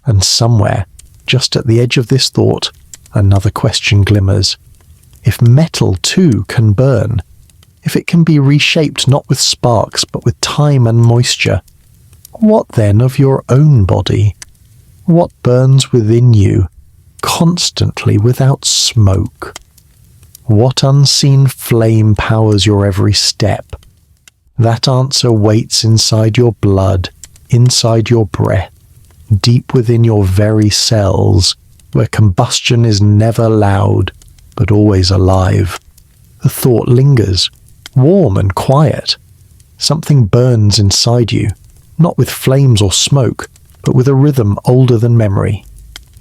And somewhere, just at the edge of this thought, another question glimmers. If metal too can burn, if it can be reshaped not with sparks but with time and moisture, what then of your own body? What burns within you, constantly without smoke? What unseen flame powers your every step? That answer waits inside your blood, inside your breath, deep within your very cells, where combustion is never loud, but always alive. The thought lingers, warm and quiet. Something burns inside you, not with flames or smoke, but with a rhythm older than memory.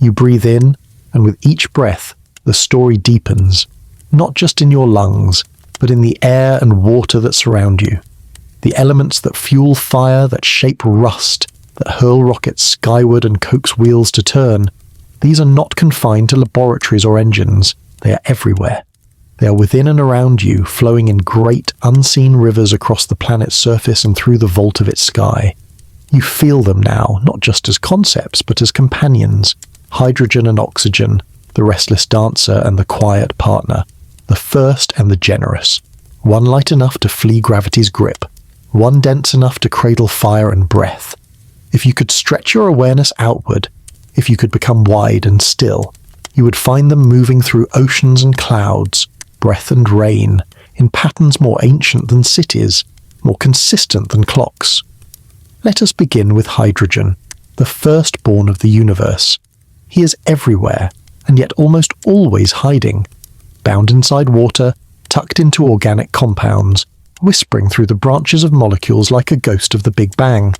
You breathe in, and with each breath, the story deepens, not just in your lungs, but in the air and water that surround you. The elements that fuel fire, that shape rust, that hurl rockets skyward and coax wheels to turn, these are not confined to laboratories or engines. They are everywhere. They are within and around you, flowing in great, unseen rivers across the planet's surface and through the vault of its sky. You feel them now, not just as concepts, but as companions. Hydrogen and oxygen, the restless dancer and the quiet partner, the first and the generous. One light enough to flee gravity's grip, one dense enough to cradle fire and breath. If you could stretch your awareness outward, if you could become wide and still, you would find them moving through oceans and clouds, breath and rain, in patterns more ancient than cities, more consistent than clocks. Let us begin with hydrogen, the firstborn of the universe. He is everywhere, and yet almost always hiding, bound inside water, tucked into organic compounds, whispering through the branches of molecules like a ghost of the Big Bang.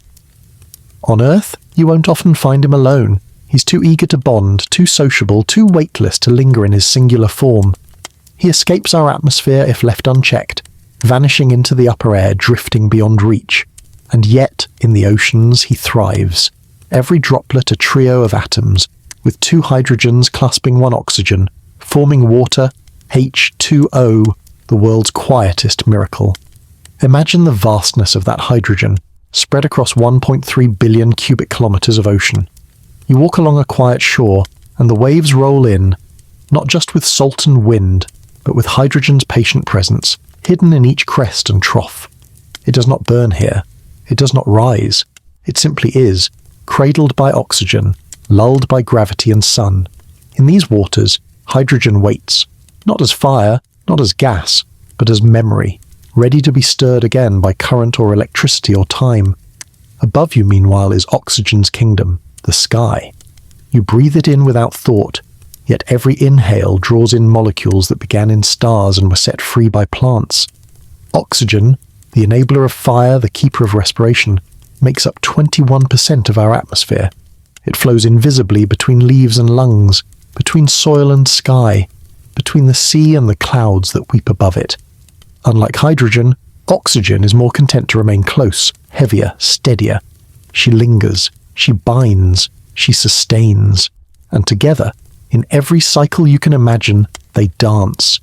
On Earth, you won't often find him alone. He's too eager to bond, too sociable, too weightless to linger in his singular form. He escapes our atmosphere if left unchecked, vanishing into the upper air, drifting beyond reach. And yet, in the oceans, he thrives. Every droplet a trio of atoms, with two hydrogens clasping one oxygen, forming water, H2O, the world's quietest miracle. Imagine the vastness of that hydrogen, spread across 1.3 billion cubic kilometers of ocean. You walk along a quiet shore, and the waves roll in, not just with salt and wind, but with hydrogen's patient presence, hidden in each crest and trough. It does not burn here. It does not rise. It simply is, cradled by oxygen, lulled by gravity and sun. In these waters, hydrogen waits, not as fire, not as gas, but as memory, ready to be stirred again by current or electricity or time. Above you, meanwhile, is oxygen's kingdom, the sky. You breathe it in without thought, yet every inhale draws in molecules that began in stars and were set free by plants. Oxygen, the enabler of fire, the keeper of respiration, makes up 21% of our atmosphere. It flows invisibly between leaves and lungs, between soil and sky, between the sea and the clouds that weep above it. Unlike hydrogen, oxygen is more content to remain close, heavier, steadier. She lingers, she binds, she sustains, and together, in every cycle you can imagine, they dance.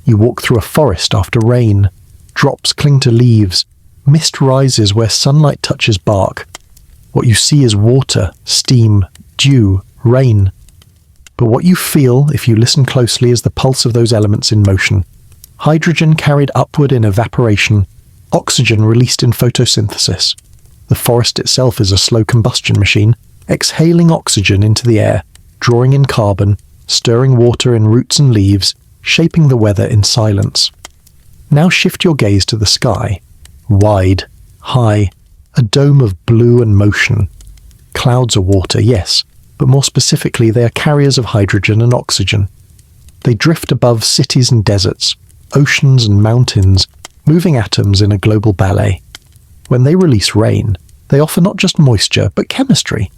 You walk through a forest after rain. Drops cling to leaves. Mist rises where sunlight touches bark. What you see is water, steam, dew, rain. But what you feel, if you listen closely, is the pulse of those elements in motion. Hydrogen carried upward in evaporation, oxygen released in photosynthesis. The forest itself is a slow combustion machine, exhaling oxygen into the air, drawing in carbon, stirring water in roots and leaves, shaping the weather in silence. Now shift your gaze to the sky. Wide, high, a dome of blue and motion. Clouds are water, yes, but more specifically they are carriers of hydrogen and oxygen. They drift above cities and deserts, oceans and mountains, moving atoms in a global ballet. When they release rain, they offer not just moisture, but chemistry.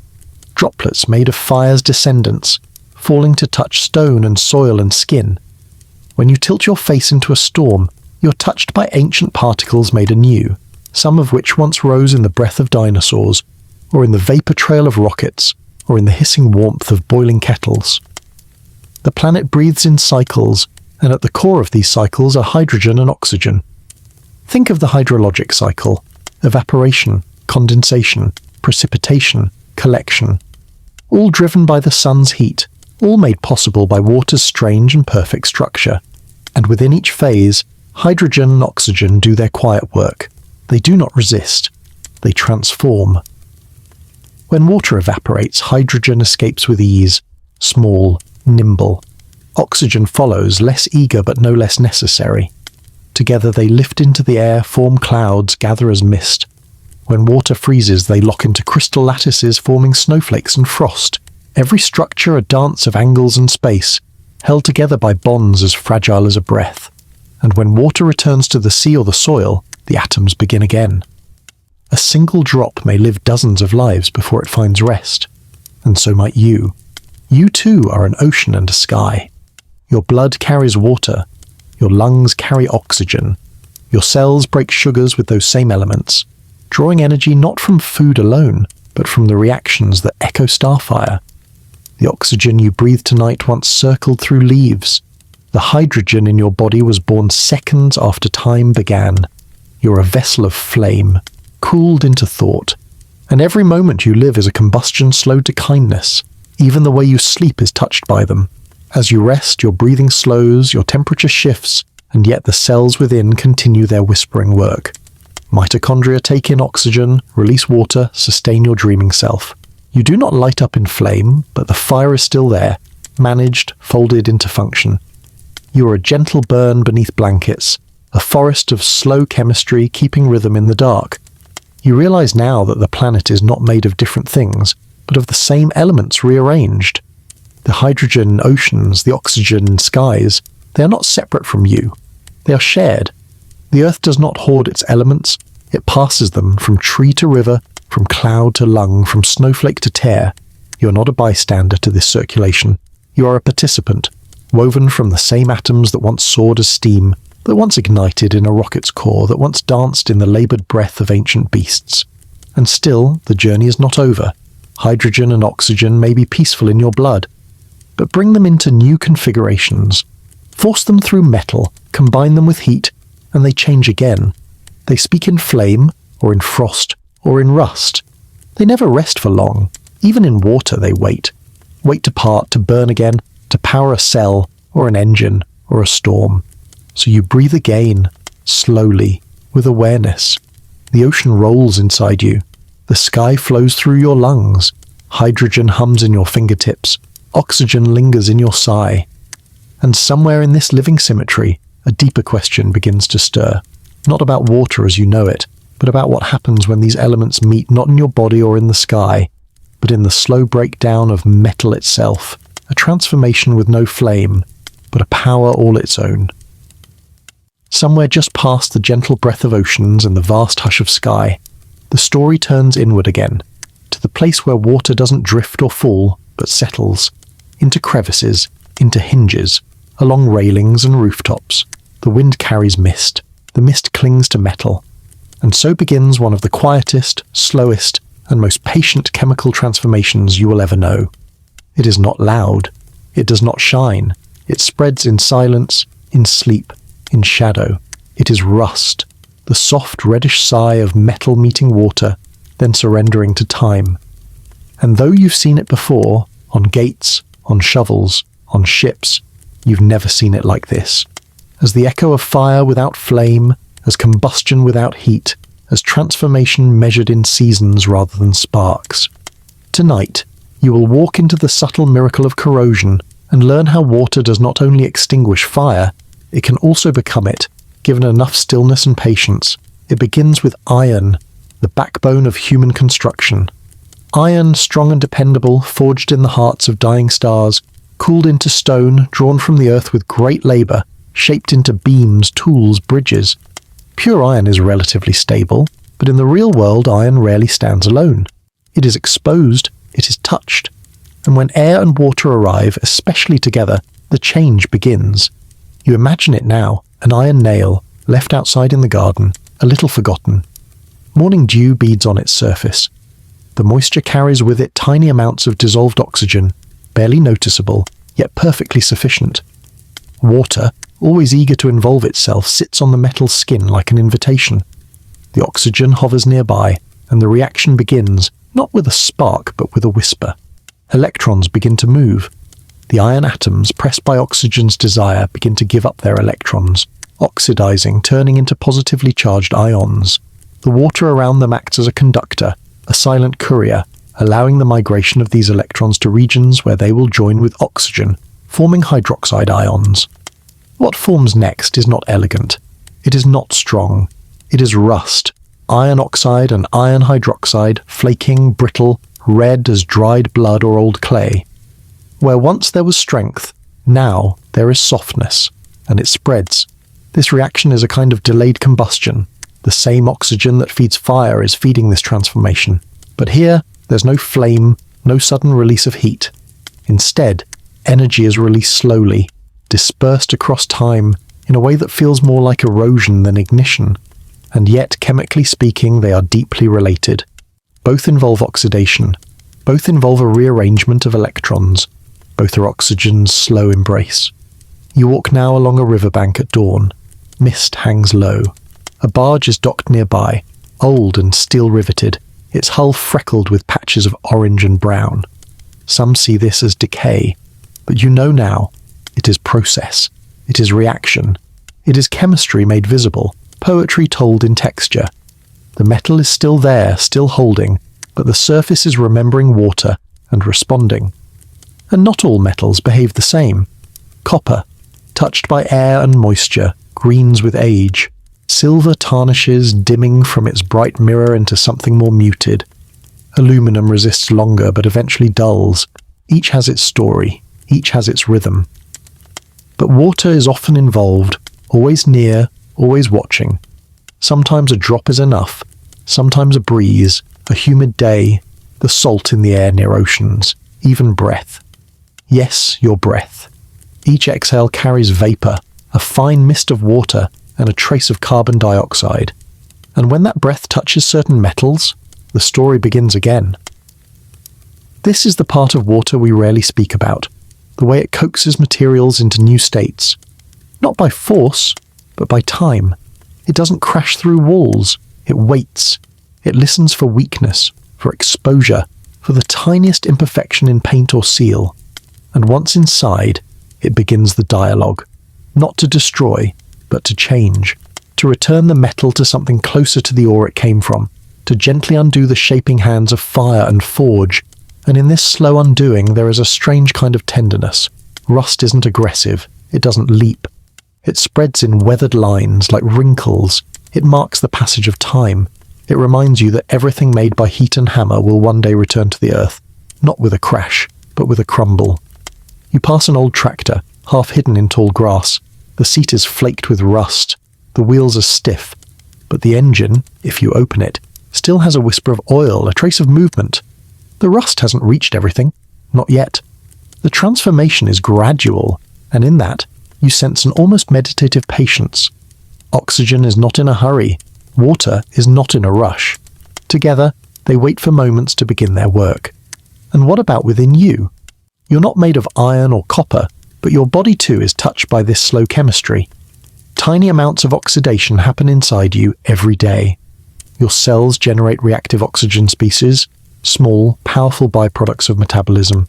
Droplets made of fire's descendants, falling to touch stone and soil and skin. When you tilt your face into a storm, you're touched by ancient particles made anew, some of which once rose in the breath of dinosaurs, or in the vapor trail of rockets, or in the hissing warmth of boiling kettles. The planet breathes in cycles, and at the core of these cycles are hydrogen and oxygen. Think of the hydrologic cycle: evaporation, condensation, precipitation, collection. All driven by the sun's heat, all made possible by water's strange and perfect structure. And within each phase, hydrogen and oxygen do their quiet work. They do not resist. They transform. When water evaporates, hydrogen escapes with ease, small, nimble. Oxygen follows, less eager but no less necessary. Together they lift into the air, form clouds, gather as mist. When water freezes, they lock into crystal lattices, forming snowflakes and frost. Every structure a dance of angles and space, held together by bonds as fragile as a breath. And when water returns to the sea or the soil, the atoms begin again. A single drop may live dozens of lives before it finds rest. And so might you. You too are an ocean and a sky. Your blood carries water. Your lungs carry oxygen. Your cells break sugars with those same elements, drawing energy not from food alone, but from the reactions that echo starfire. The oxygen you breathe tonight once circled through leaves. The hydrogen in your body was born seconds after time began. You're a vessel of flame, cooled into thought. And every moment you live is a combustion slowed to kindness. Even the way you sleep is touched by them. As you rest, your breathing slows, your temperature shifts, and yet the cells within continue their whispering work. Mitochondria take in oxygen, release water, sustain your dreaming self. You do not light up in flame, but the fire is still there, managed, folded into function. You are a gentle burn beneath blankets, a forest of slow chemistry keeping rhythm in the dark. You realize now that the planet is not made of different things, but of the same elements rearranged. The hydrogen oceans, the oxygen skies, they are not separate from you. They are shared. The earth does not hoard its elements, it passes them from tree to river, from cloud to lung, from snowflake to tear. You are not a bystander to this circulation. You are a participant, woven from the same atoms that once soared as steam, that once ignited in a rocket's core, that once danced in the laboured breath of ancient beasts. And still, the journey is not over. Hydrogen and oxygen may be peaceful in your blood, but bring them into new configurations. Force them through metal, combine them with heat, and they change again. They speak in flame, or in frost, or in rust. They never rest for long. Even in water they wait. Wait to part, to burn again, to power a cell, or an engine, or a storm. So you breathe again, slowly, with awareness. The ocean rolls inside you. The sky flows through your lungs. Hydrogen hums in your fingertips. Oxygen lingers in your sigh. And somewhere in this living symmetry, a deeper question begins to stir. Not about water as you know it, but about what happens when these elements meet not in your body or in the sky, but in the slow breakdown of metal itself, a transformation with no flame, but a power all its own. Somewhere just past the gentle breath of oceans and the vast hush of sky, the story turns inward again, to the place where water doesn't drift or fall, but settles, into crevices, into hinges, along railings and rooftops. The wind carries mist. The mist clings to metal. And so begins one of the quietest, slowest, and most patient chemical transformations you will ever know. It is not loud. It does not shine. It spreads in silence, in sleep, in shadow. It is rust, the soft reddish sigh of metal meeting water, then surrendering to time. And though you've seen it before, on gates, on shovels, on ships, you've never seen it like this. As the echo of fire without flame, as combustion without heat, as transformation measured in seasons rather than sparks. Tonight, you will walk into the subtle miracle of corrosion and learn how water does not only extinguish fire, it can also become it, given enough stillness and patience. It begins with iron, the backbone of human construction. Iron, strong and dependable, forged in the hearts of dying stars, cooled into stone, drawn from the earth with great labour, shaped into beams, tools, bridges. Pure iron is relatively stable, but in the real world iron rarely stands alone. It is exposed, it is touched. And when air and water arrive, especially together, the change begins. You imagine it now, an iron nail, left outside in the garden, a little forgotten. Morning dew beads on its surface. The moisture carries with it tiny amounts of dissolved oxygen, barely noticeable, yet perfectly sufficient. Water, always eager to involve itself, sits on the metal skin like an invitation. The oxygen hovers nearby, and the reaction begins, not with a spark, but with a whisper. Electrons begin to move. The iron atoms, pressed by oxygen's desire, begin to give up their electrons, oxidizing, turning into positively charged ions. The water around them acts as a conductor, a silent courier, allowing the migration of these electrons to regions where they will join with oxygen, forming hydroxide ions. What forms next is not elegant. It is not strong. It is rust, iron oxide and iron hydroxide, flaking, brittle, red as dried blood or old clay. Where once there was strength, now there is softness, and it spreads. This reaction is a kind of delayed combustion. The same oxygen that feeds fire is feeding this transformation. But here, there's no flame, no sudden release of heat. Instead, energy is released slowly, dispersed across time, in a way that feels more like erosion than ignition. And yet, chemically speaking, they are deeply related. Both involve oxidation. Both involve a rearrangement of electrons. Both are oxygen's slow embrace. You walk now along a riverbank at dawn. Mist hangs low. A barge is docked nearby, old and steel riveted, its hull freckled with patches of orange and brown. Some see this as decay, but you know now, it is process, it is reaction, it is chemistry made visible, poetry told in texture. The metal is still there, still holding, but the surface is remembering water and responding. And not all metals behave the same. Copper, touched by air and moisture, greens with age. Silver tarnishes, dimming from its bright mirror into something more muted. Aluminum resists longer, but eventually dulls. Each has its story, each has its rhythm. But water is often involved, always near, always watching. Sometimes a drop is enough, sometimes a breeze, a humid day, the salt in the air near oceans, even breath. Yes, your breath. Each exhale carries vapor, a fine mist of water, and a trace of carbon dioxide. And when that breath touches certain metals, the story begins again. This is the part of water we rarely speak about, the way it coaxes materials into new states. Not by force, but by time. It doesn't crash through walls. It waits. It listens for weakness, for exposure, for the tiniest imperfection in paint or seal. And once inside, it begins the dialogue. Not to destroy, but to change. To return the metal to something closer to the ore it came from. To gently undo the shaping hands of fire and forge. And in this slow undoing, there is a strange kind of tenderness. Rust isn't aggressive. It doesn't leap. It spreads in weathered lines, like wrinkles. It marks the passage of time. It reminds you that everything made by heat and hammer will one day return to the earth. Not with a crash, but with a crumble. You pass an old tractor, half hidden in tall grass. The seat is flaked with rust. The wheels are stiff. But the engine, if you open it, still has a whisper of oil, a trace of movement. The rust hasn't reached everything. Not yet. The transformation is gradual, and in that, you sense an almost meditative patience. Oxygen is not in a hurry. Water is not in a rush. Together, they wait for moments to begin their work. And what about within you? You're not made of iron or copper, but your body too is touched by this slow chemistry. Tiny amounts of oxidation happen inside you every day. Your cells generate reactive oxygen species, small, powerful byproducts of metabolism,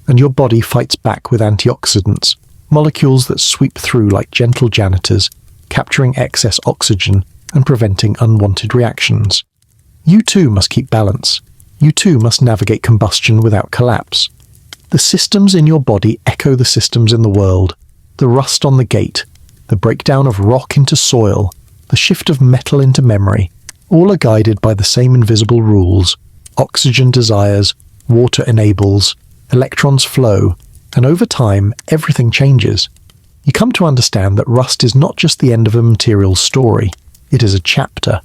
and your body fights back with antioxidants, molecules that sweep through like gentle janitors, capturing excess oxygen and preventing unwanted reactions. You too must keep balance. You too must navigate combustion without collapse. The systems in your body echo the systems in the world. The rust on the gate, the breakdown of rock into soil, the shift of metal into memory, all are guided by the same invisible rules. Oxygen desires, water enables, electrons flow, and over time, everything changes. You come to understand that rust is not just the end of a material story, it is a chapter.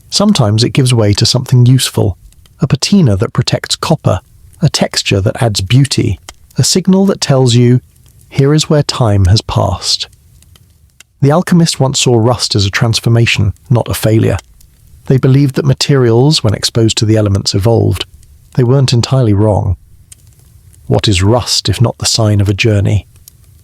Sometimes it gives way to something useful, a patina that protects copper, a texture that adds beauty, a signal that tells you, here is where time has passed. The alchemist once saw rust as a transformation, not a failure. They believed that materials, when exposed to the elements, evolved. They weren't entirely wrong. What is rust if not the sign of a journey?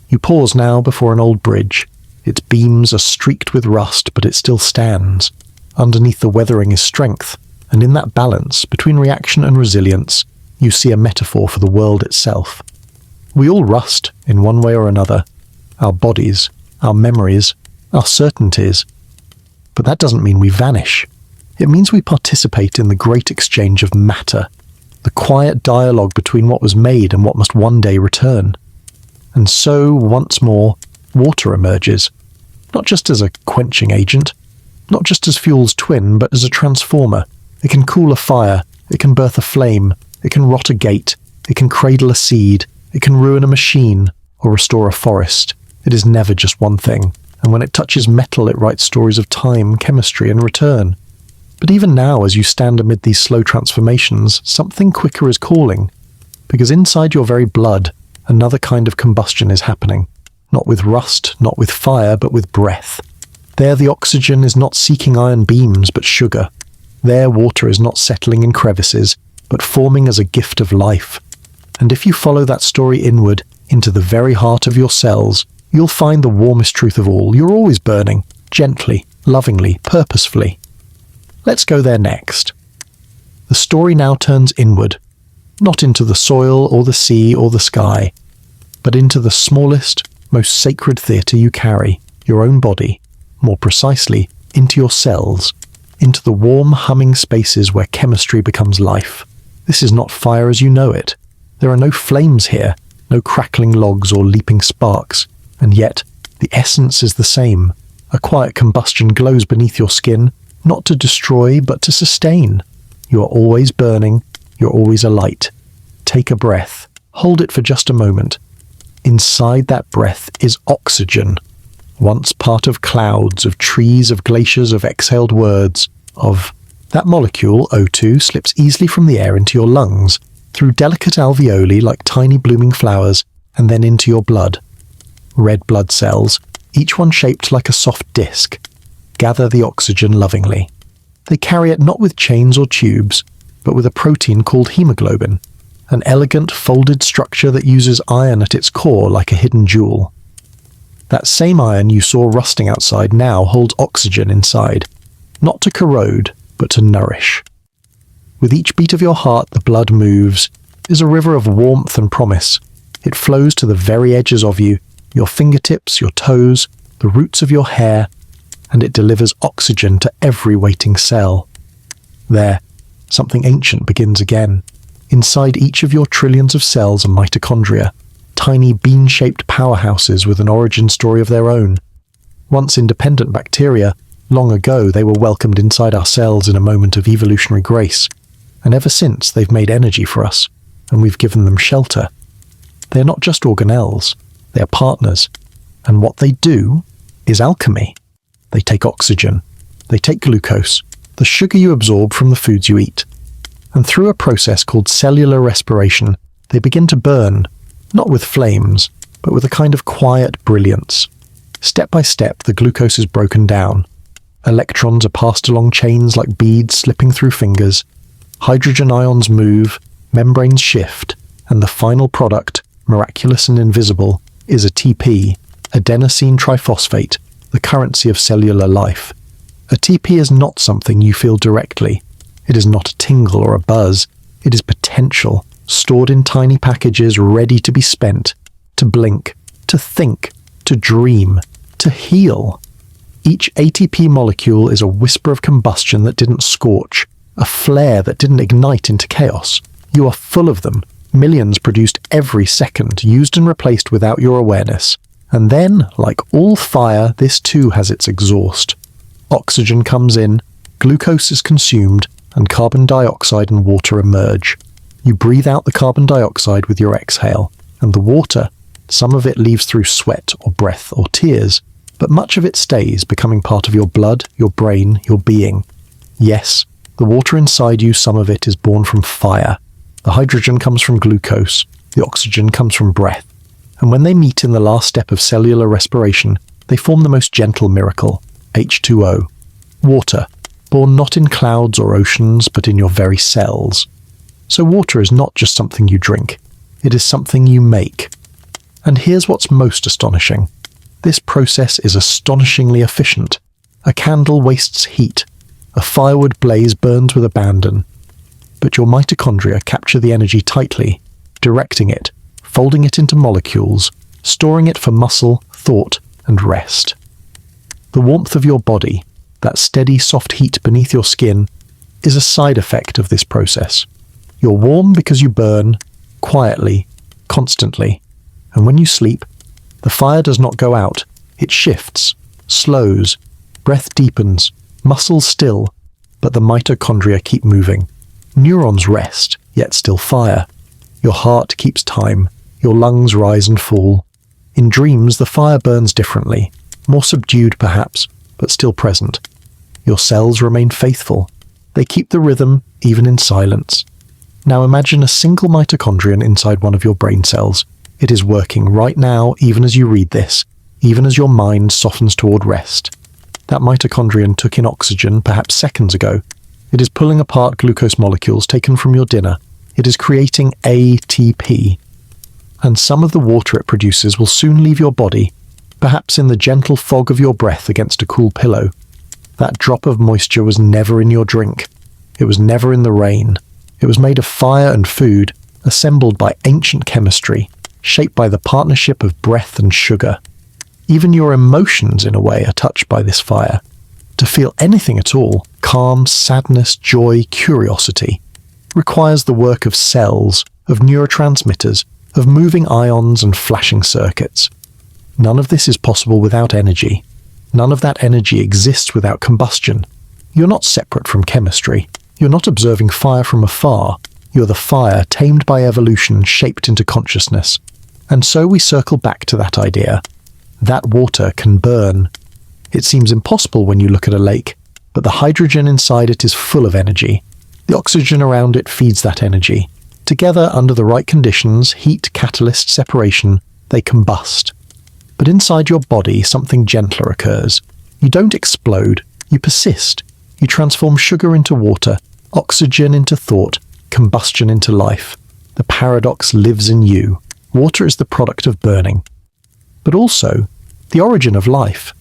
You pause now before an old bridge. Its beams are streaked with rust, but it still stands. Underneath the weathering is strength, and in that balance, between reaction and resilience, you see a metaphor for the world itself. We all rust, in one way or another. Our bodies, our memories, our certainties. But that doesn't mean we vanish. It means we participate in the great exchange of matter, the quiet dialogue between what was made and what must one day return. And so, once more, water emerges, not just as a quenching agent, not just as fuel's twin, but as a transformer. It can cool a fire, it can birth a flame, it can rot a gate, it can cradle a seed, it can ruin a machine, or restore a forest. It is never just one thing, and when it touches metal it writes stories of time, chemistry, and return. But even now, as you stand amid these slow transformations, something quicker is calling, because inside your very blood, another kind of combustion is happening. Not with rust, not with fire, but with breath. There the oxygen is not seeking iron beams, but sugar. There water is not settling in crevices, but forming as a gift of life. And if you follow that story inward, into the very heart of your cells, you'll find the warmest truth of all. You're always burning, gently, lovingly, purposefully. Let's go there next. The story now turns inward, not into the soil or the sea or the sky, but into the smallest, most sacred theatre you carry, your own body, more precisely, into your cells, into the warm, humming spaces where chemistry becomes life. This is not fire as you know it. There are no flames here, no crackling logs or leaping sparks, and yet the essence is the same. A quiet combustion glows beneath your skin, not to destroy, but to sustain. You are always burning, you're always alight. Take a breath, hold it for just a moment. Inside that breath is oxygen, once part of clouds, of trees, of glaciers, of exhaled words, of... That molecule, O2, slips easily from the air into your lungs, through delicate alveoli like tiny blooming flowers, and then into your blood. Red blood cells, each one shaped like a soft disc, gather the oxygen lovingly. They carry it not with chains or tubes, but with a protein called hemoglobin, an elegant folded structure that uses iron at its core like a hidden jewel. That same iron you saw rusting outside now holds oxygen inside, not to corrode, but to nourish. With each beat of your heart the blood moves, is a river of warmth and promise. It flows to the very edges of you, your fingertips, your toes, the roots of your hair, and it delivers oxygen to every waiting cell. There, something ancient begins again. Inside each of your trillions of cells are mitochondria, tiny bean-shaped powerhouses with an origin story of their own. Once independent bacteria, long ago they were welcomed inside our cells in a moment of evolutionary grace, and ever since they've made energy for us, and we've given them shelter. They're not just organelles, they're partners, and what they do is alchemy. They take oxygen, they take glucose, the sugar you absorb from the foods you eat, and through a process called cellular respiration, they begin to burn, not with flames, but with a kind of quiet brilliance. Step by step, the glucose is broken down. Electrons are passed along chains like beads slipping through fingers. Hydrogen ions move, membranes shift, and the final product, miraculous and invisible, is ATP, adenosine triphosphate, the currency of cellular life. ATP is not something you feel directly. It is not a tingle or a buzz. It is potential, stored in tiny packages ready to be spent, to blink, to think, to dream, to heal. Each ATP molecule is a whisper of combustion that didn't scorch, a flare that didn't ignite into chaos. You are full of them, millions produced every second, used and replaced without your awareness. And then, like all fire, this too has its exhaust. Oxygen comes in, glucose is consumed, and carbon dioxide and water emerge. You breathe out the carbon dioxide with your exhale, and the water, some of it leaves through sweat or breath or tears, but much of it stays, becoming part of your blood, your brain, your being. Yes, the water inside you, some of it is born from fire. The hydrogen comes from glucose, the oxygen comes from breath. And when they meet in the last step of cellular respiration, they form the most gentle miracle, H2O. Water, born not in clouds or oceans, but in your very cells. So water is not just something you drink, it is something you make. And here's what's most astonishing. This process is astonishingly efficient. A candle wastes heat. A firewood blaze burns with abandon. But your mitochondria capture the energy tightly, directing it, folding it into molecules, storing it for muscle, thought, and rest. The warmth of your body, that steady soft heat beneath your skin, is a side effect of this process. You're warm because you burn, quietly, constantly, and when you sleep, the fire does not go out, it shifts, slows, breath deepens, muscles still, but the mitochondria keep moving. Neurons rest, yet still fire. Your heart keeps time, your lungs rise and fall. In dreams, the fire burns differently, more subdued perhaps, but still present. Your cells remain faithful. They keep the rhythm, even in silence. Now imagine a single mitochondrion inside one of your brain cells. It is working right now, even as you read this, even as your mind softens toward rest. That mitochondrion took in oxygen perhaps seconds ago. It is pulling apart glucose molecules taken from your dinner. It is creating ATP. And some of the water it produces will soon leave your body, perhaps in the gentle fog of your breath against a cool pillow. That drop of moisture was never in your drink. It was never in the rain. It was made of fire and food, assembled by ancient chemistry, shaped by the partnership of breath and sugar. Even your emotions, in a way, are touched by this fire. To feel anything at all, calm, sadness, joy, curiosity, requires the work of cells, of neurotransmitters, of moving ions and flashing circuits. None of this is possible without energy. None of that energy exists without combustion. You're not separate from chemistry. You're not observing fire from afar. You're the fire tamed by evolution, shaped into consciousness. And so we circle back to that idea. That water can burn. It seems impossible when you look at a lake, but the hydrogen inside it is full of energy. The oxygen around it feeds that energy. Together, under the right conditions, heat, catalyst, separation, they combust. But inside your body, something gentler occurs. You don't explode, you persist. You transform sugar into water, oxygen into thought, combustion into life. The paradox lives in you. Water is the product of burning. But also, the origin of life.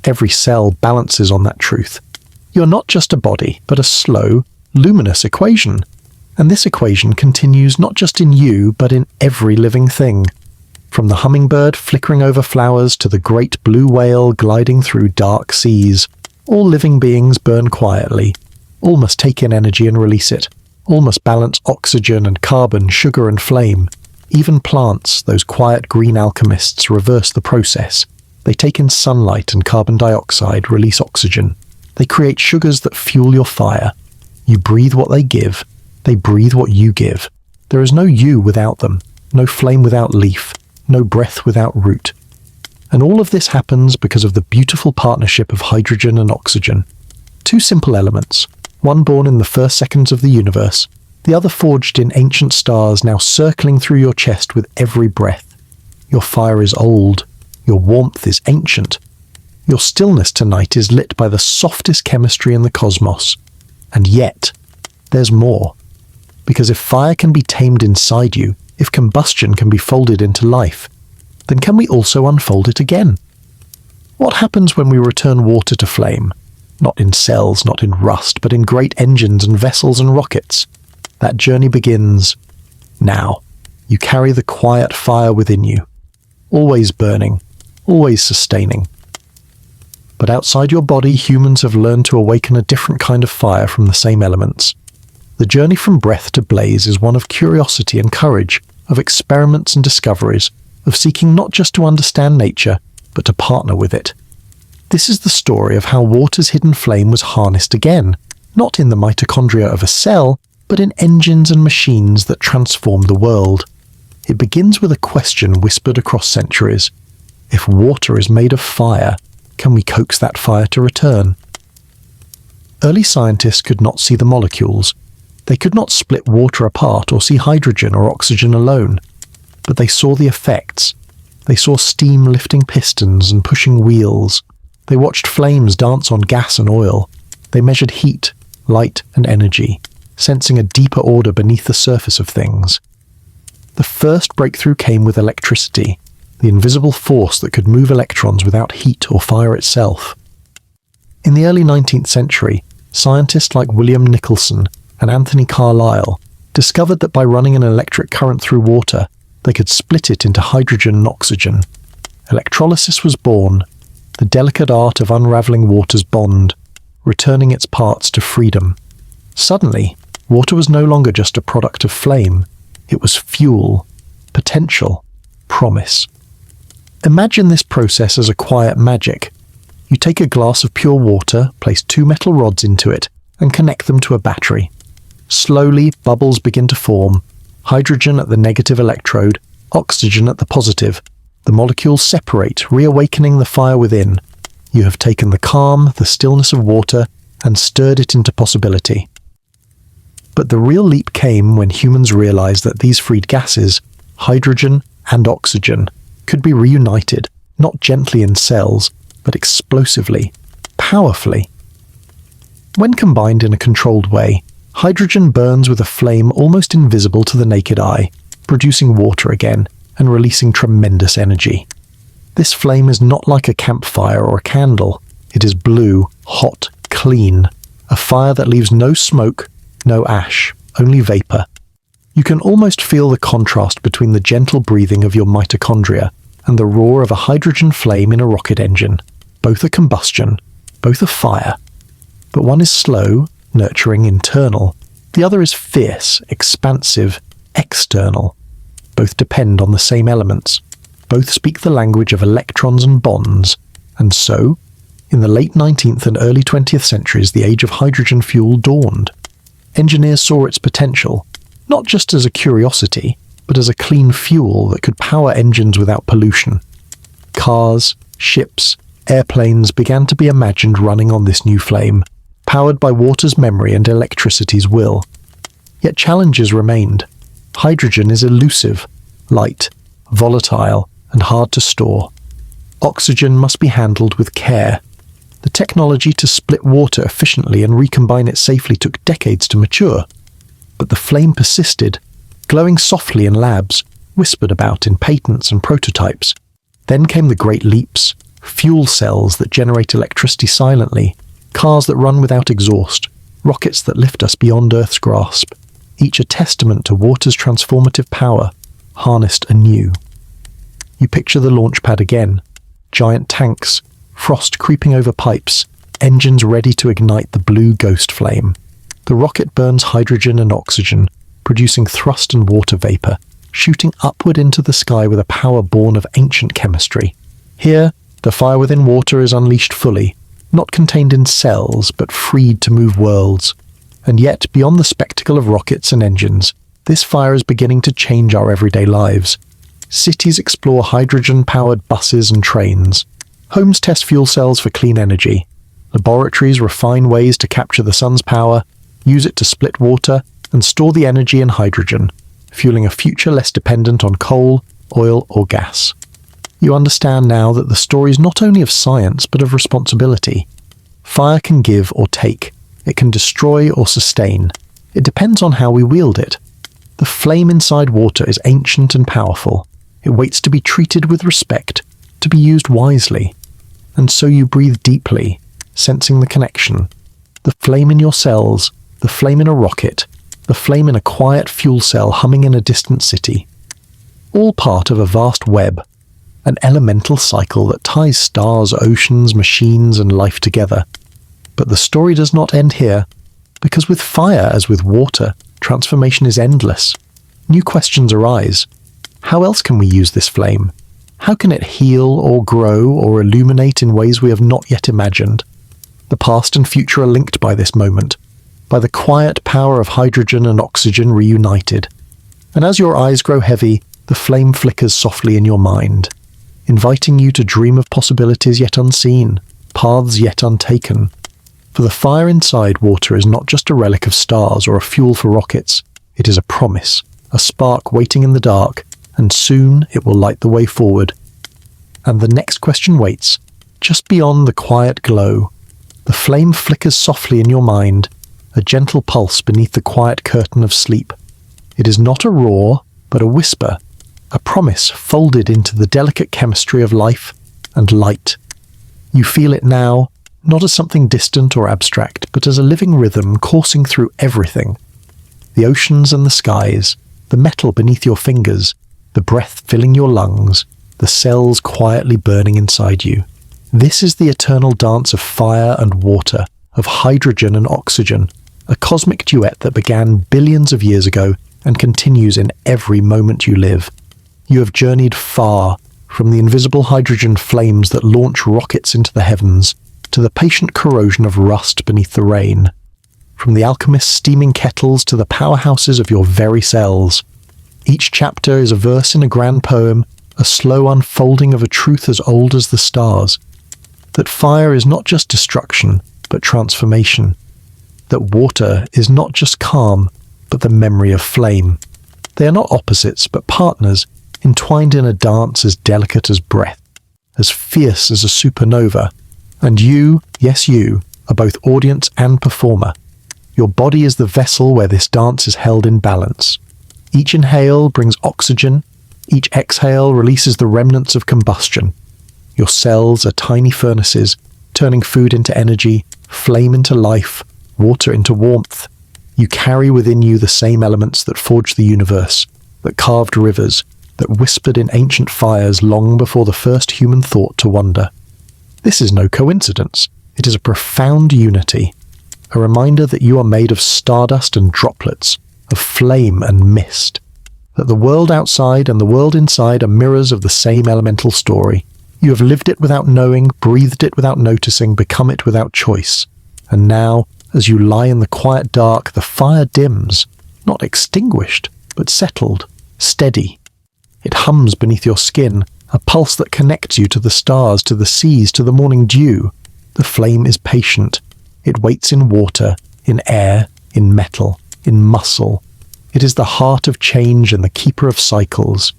Every cell balances on that truth. You're not just a body, but a slow, luminous equation. And this equation continues not just in you, but in every living thing. From the hummingbird flickering over flowers to the great blue whale gliding through dark seas, all living beings burn quietly. All must take in energy and release it. All must balance oxygen and carbon, sugar and flame. Even plants, those quiet green alchemists, reverse the process. They take in sunlight and carbon dioxide, release oxygen. They create sugars that fuel your fire. You breathe what they give. They breathe what you give. There is no you without them, no flame without leaf, no breath without root. And all of this happens because of the beautiful partnership of hydrogen and oxygen. Two simple elements, one born in the first seconds of the universe, the other forged in ancient stars now circling through your chest with every breath. Your fire is old. Your warmth is ancient. Your stillness tonight is lit by the softest chemistry in the cosmos. And yet, there's more. Because if fire can be tamed inside you, if combustion can be folded into life, then can we also unfold it again? What happens when we return water to flame? Not in cells, not in rust, but in great engines and vessels and rockets. That journey begins now. You carry the quiet fire within you, always burning, always sustaining. But outside your body, humans have learned to awaken a different kind of fire from the same elements. The journey from breath to blaze is one of curiosity and courage, of experiments and discoveries, of seeking not just to understand nature, but to partner with it. This is the story of how water's hidden flame was harnessed again, not in the mitochondria of a cell, but in engines and machines that transform the world. It begins with a question whispered across centuries. If water is made of fire, can we coax that fire to return? Early scientists could not see the molecules. They could not split water apart or see hydrogen or oxygen alone. But they saw the effects. They saw steam lifting pistons and pushing wheels. They watched flames dance on gas and oil. They measured heat, light, and energy, sensing a deeper order beneath the surface of things. The first breakthrough came with electricity, the invisible force that could move electrons without heat or fire itself. In the early 19th century, scientists like William Nicholson and Anthony Carlisle discovered that by running an electric current through water, they could split it into hydrogen and oxygen. Electrolysis was born, the delicate art of unraveling water's bond, returning its parts to freedom. Suddenly, water was no longer just a product of flame. It was fuel, potential, promise. Imagine this process as a quiet magic. You take a glass of pure water, place 2 metal rods into it, and connect them to a battery. Slowly, bubbles begin to form. Hydrogen at the negative electrode, oxygen at the positive. The molecules separate, reawakening the fire within. You have taken the calm, the stillness of water, and stirred it into possibility. But the real leap came when humans realized that these freed gases, hydrogen and oxygen, could be reunited, not gently in cells, but explosively, powerfully. When combined in a controlled way, hydrogen burns with a flame almost invisible to the naked eye, producing water again and releasing tremendous energy. This flame is not like a campfire or a candle. It is blue, hot, clean, a fire that leaves no smoke, no ash, only vapor. You can almost feel the contrast between the gentle breathing of your mitochondria and the roar of a hydrogen flame in a rocket engine. Both are combustion, both are fire. But one is slow, nurturing, internal. The other is fierce, expansive, external. Both depend on the same elements. Both speak the language of electrons and bonds. And so, in the late 19th and early 20th centuries, the age of hydrogen fuel dawned. Engineers saw its potential, not just as a curiosity, but as a clean fuel that could power engines without pollution. Cars, ships, airplanes began to be imagined running on this new flame, powered by water's memory and electricity's will. Yet challenges remained. Hydrogen is elusive, light, volatile, and hard to store. Oxygen must be handled with care. The technology to split water efficiently and recombine it safely took decades to mature. But the flame persisted, glowing softly in labs, whispered about in patents and prototypes. Then came the great leaps, fuel cells that generate electricity silently, cars that run without exhaust, rockets that lift us beyond Earth's grasp, each a testament to water's transformative power, harnessed anew. You picture the launch pad again. Giant tanks, frost creeping over pipes, engines ready to ignite the blue ghost flame. The rocket burns hydrogen and oxygen, producing thrust and water vapor, shooting upward into the sky with a power born of ancient chemistry. Here, the fire within water is unleashed fully, not contained in cells, but freed to move worlds. And yet, beyond the spectacle of rockets and engines, this fire is beginning to change our everyday lives. Cities explore hydrogen-powered buses and trains. Homes test fuel cells for clean energy. Laboratories refine ways to capture the sun's power, use it to split water, and store the energy in hydrogen, fueling a future less dependent on coal, oil, or gas. You understand now that the story is not only of science, but of responsibility. Fire can give or take. It can destroy or sustain. It depends on how we wield it. The flame inside water is ancient and powerful. It waits to be treated with respect, to be used wisely. And so you breathe deeply, sensing the connection. The flame in your cells, the flame in a rocket, the flame in a quiet fuel cell humming in a distant city. All part of a vast web, an elemental cycle that ties stars, oceans, machines, and life together. But the story does not end here, because with fire, as with water, transformation is endless. New questions arise. How else can we use this flame? How can it heal or grow or illuminate in ways we have not yet imagined? The past and future are linked by this moment, by the quiet power of hydrogen and oxygen reunited. And as your eyes grow heavy, the flame flickers softly in your mind, inviting you to dream of possibilities yet unseen, paths yet untaken. For the fire inside water is not just a relic of stars or a fuel for rockets. It is a promise, a spark waiting in the dark, and soon it will light the way forward. And the next question waits, just beyond the quiet glow. The flame flickers softly in your mind, a gentle pulse beneath the quiet curtain of sleep. It is not a roar, but a whisper, a promise folded into the delicate chemistry of life and light. You feel it now, not as something distant or abstract, but as a living rhythm coursing through everything. The oceans and the skies, the metal beneath your fingers, the breath filling your lungs, the cells quietly burning inside you. This is the eternal dance of fire and water, of hydrogen and oxygen, a cosmic duet that began billions of years ago and continues in every moment you live. You have journeyed far, from the invisible hydrogen flames that launch rockets into the heavens, to the patient corrosion of rust beneath the rain. From the alchemist's steaming kettles to the powerhouses of your very cells. Each chapter is a verse in a grand poem, a slow unfolding of a truth as old as the stars. That fire is not just destruction, but transformation. That water is not just calm, but the memory of flame. They are not opposites, but partners, entwined in a dance as delicate as breath, as fierce as a supernova. And you, yes you, are both audience and performer. Your body is the vessel where this dance is held in balance. Each inhale brings oxygen, each exhale releases the remnants of combustion. Your cells are tiny furnaces, turning food into energy, flame into life, water into warmth. You carry within you the same elements that forged the universe, that carved rivers, that whispered in ancient fires long before the first human thought to wonder. This is no coincidence. It is a profound unity, a reminder that you are made of stardust and droplets, of flame and mist, that the world outside and the world inside are mirrors of the same elemental story. You have lived it without knowing, breathed it without noticing, become it without choice. And now, as you lie in the quiet dark, the fire dims, not extinguished, but settled, steady. It hums beneath your skin, a pulse that connects you to the stars, to the seas, to the morning dew. The flame is patient. It waits in water, in air, in metal, in muscle. It is the heart of change and the keeper of cycles.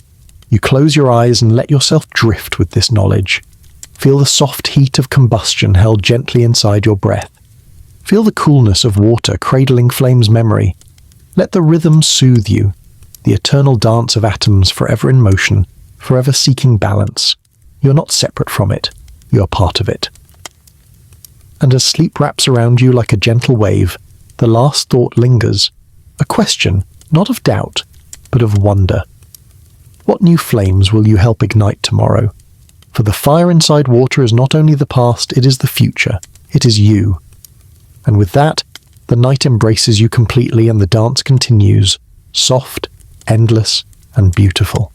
You close your eyes and let yourself drift with this knowledge. Feel the soft heat of combustion held gently inside your breath. Feel the coolness of water cradling flame's memory. Let the rhythm soothe you, the eternal dance of atoms forever in motion, forever seeking balance. You're not separate from it. You're part of it. And as sleep wraps around you like a gentle wave, the last thought lingers. A question, not of doubt, but of wonder. What new flames will you help ignite tomorrow? For the fire inside water is not only the past, it is the future. It is you. And with that, the night embraces you completely and the dance continues, soft, endless, and beautiful.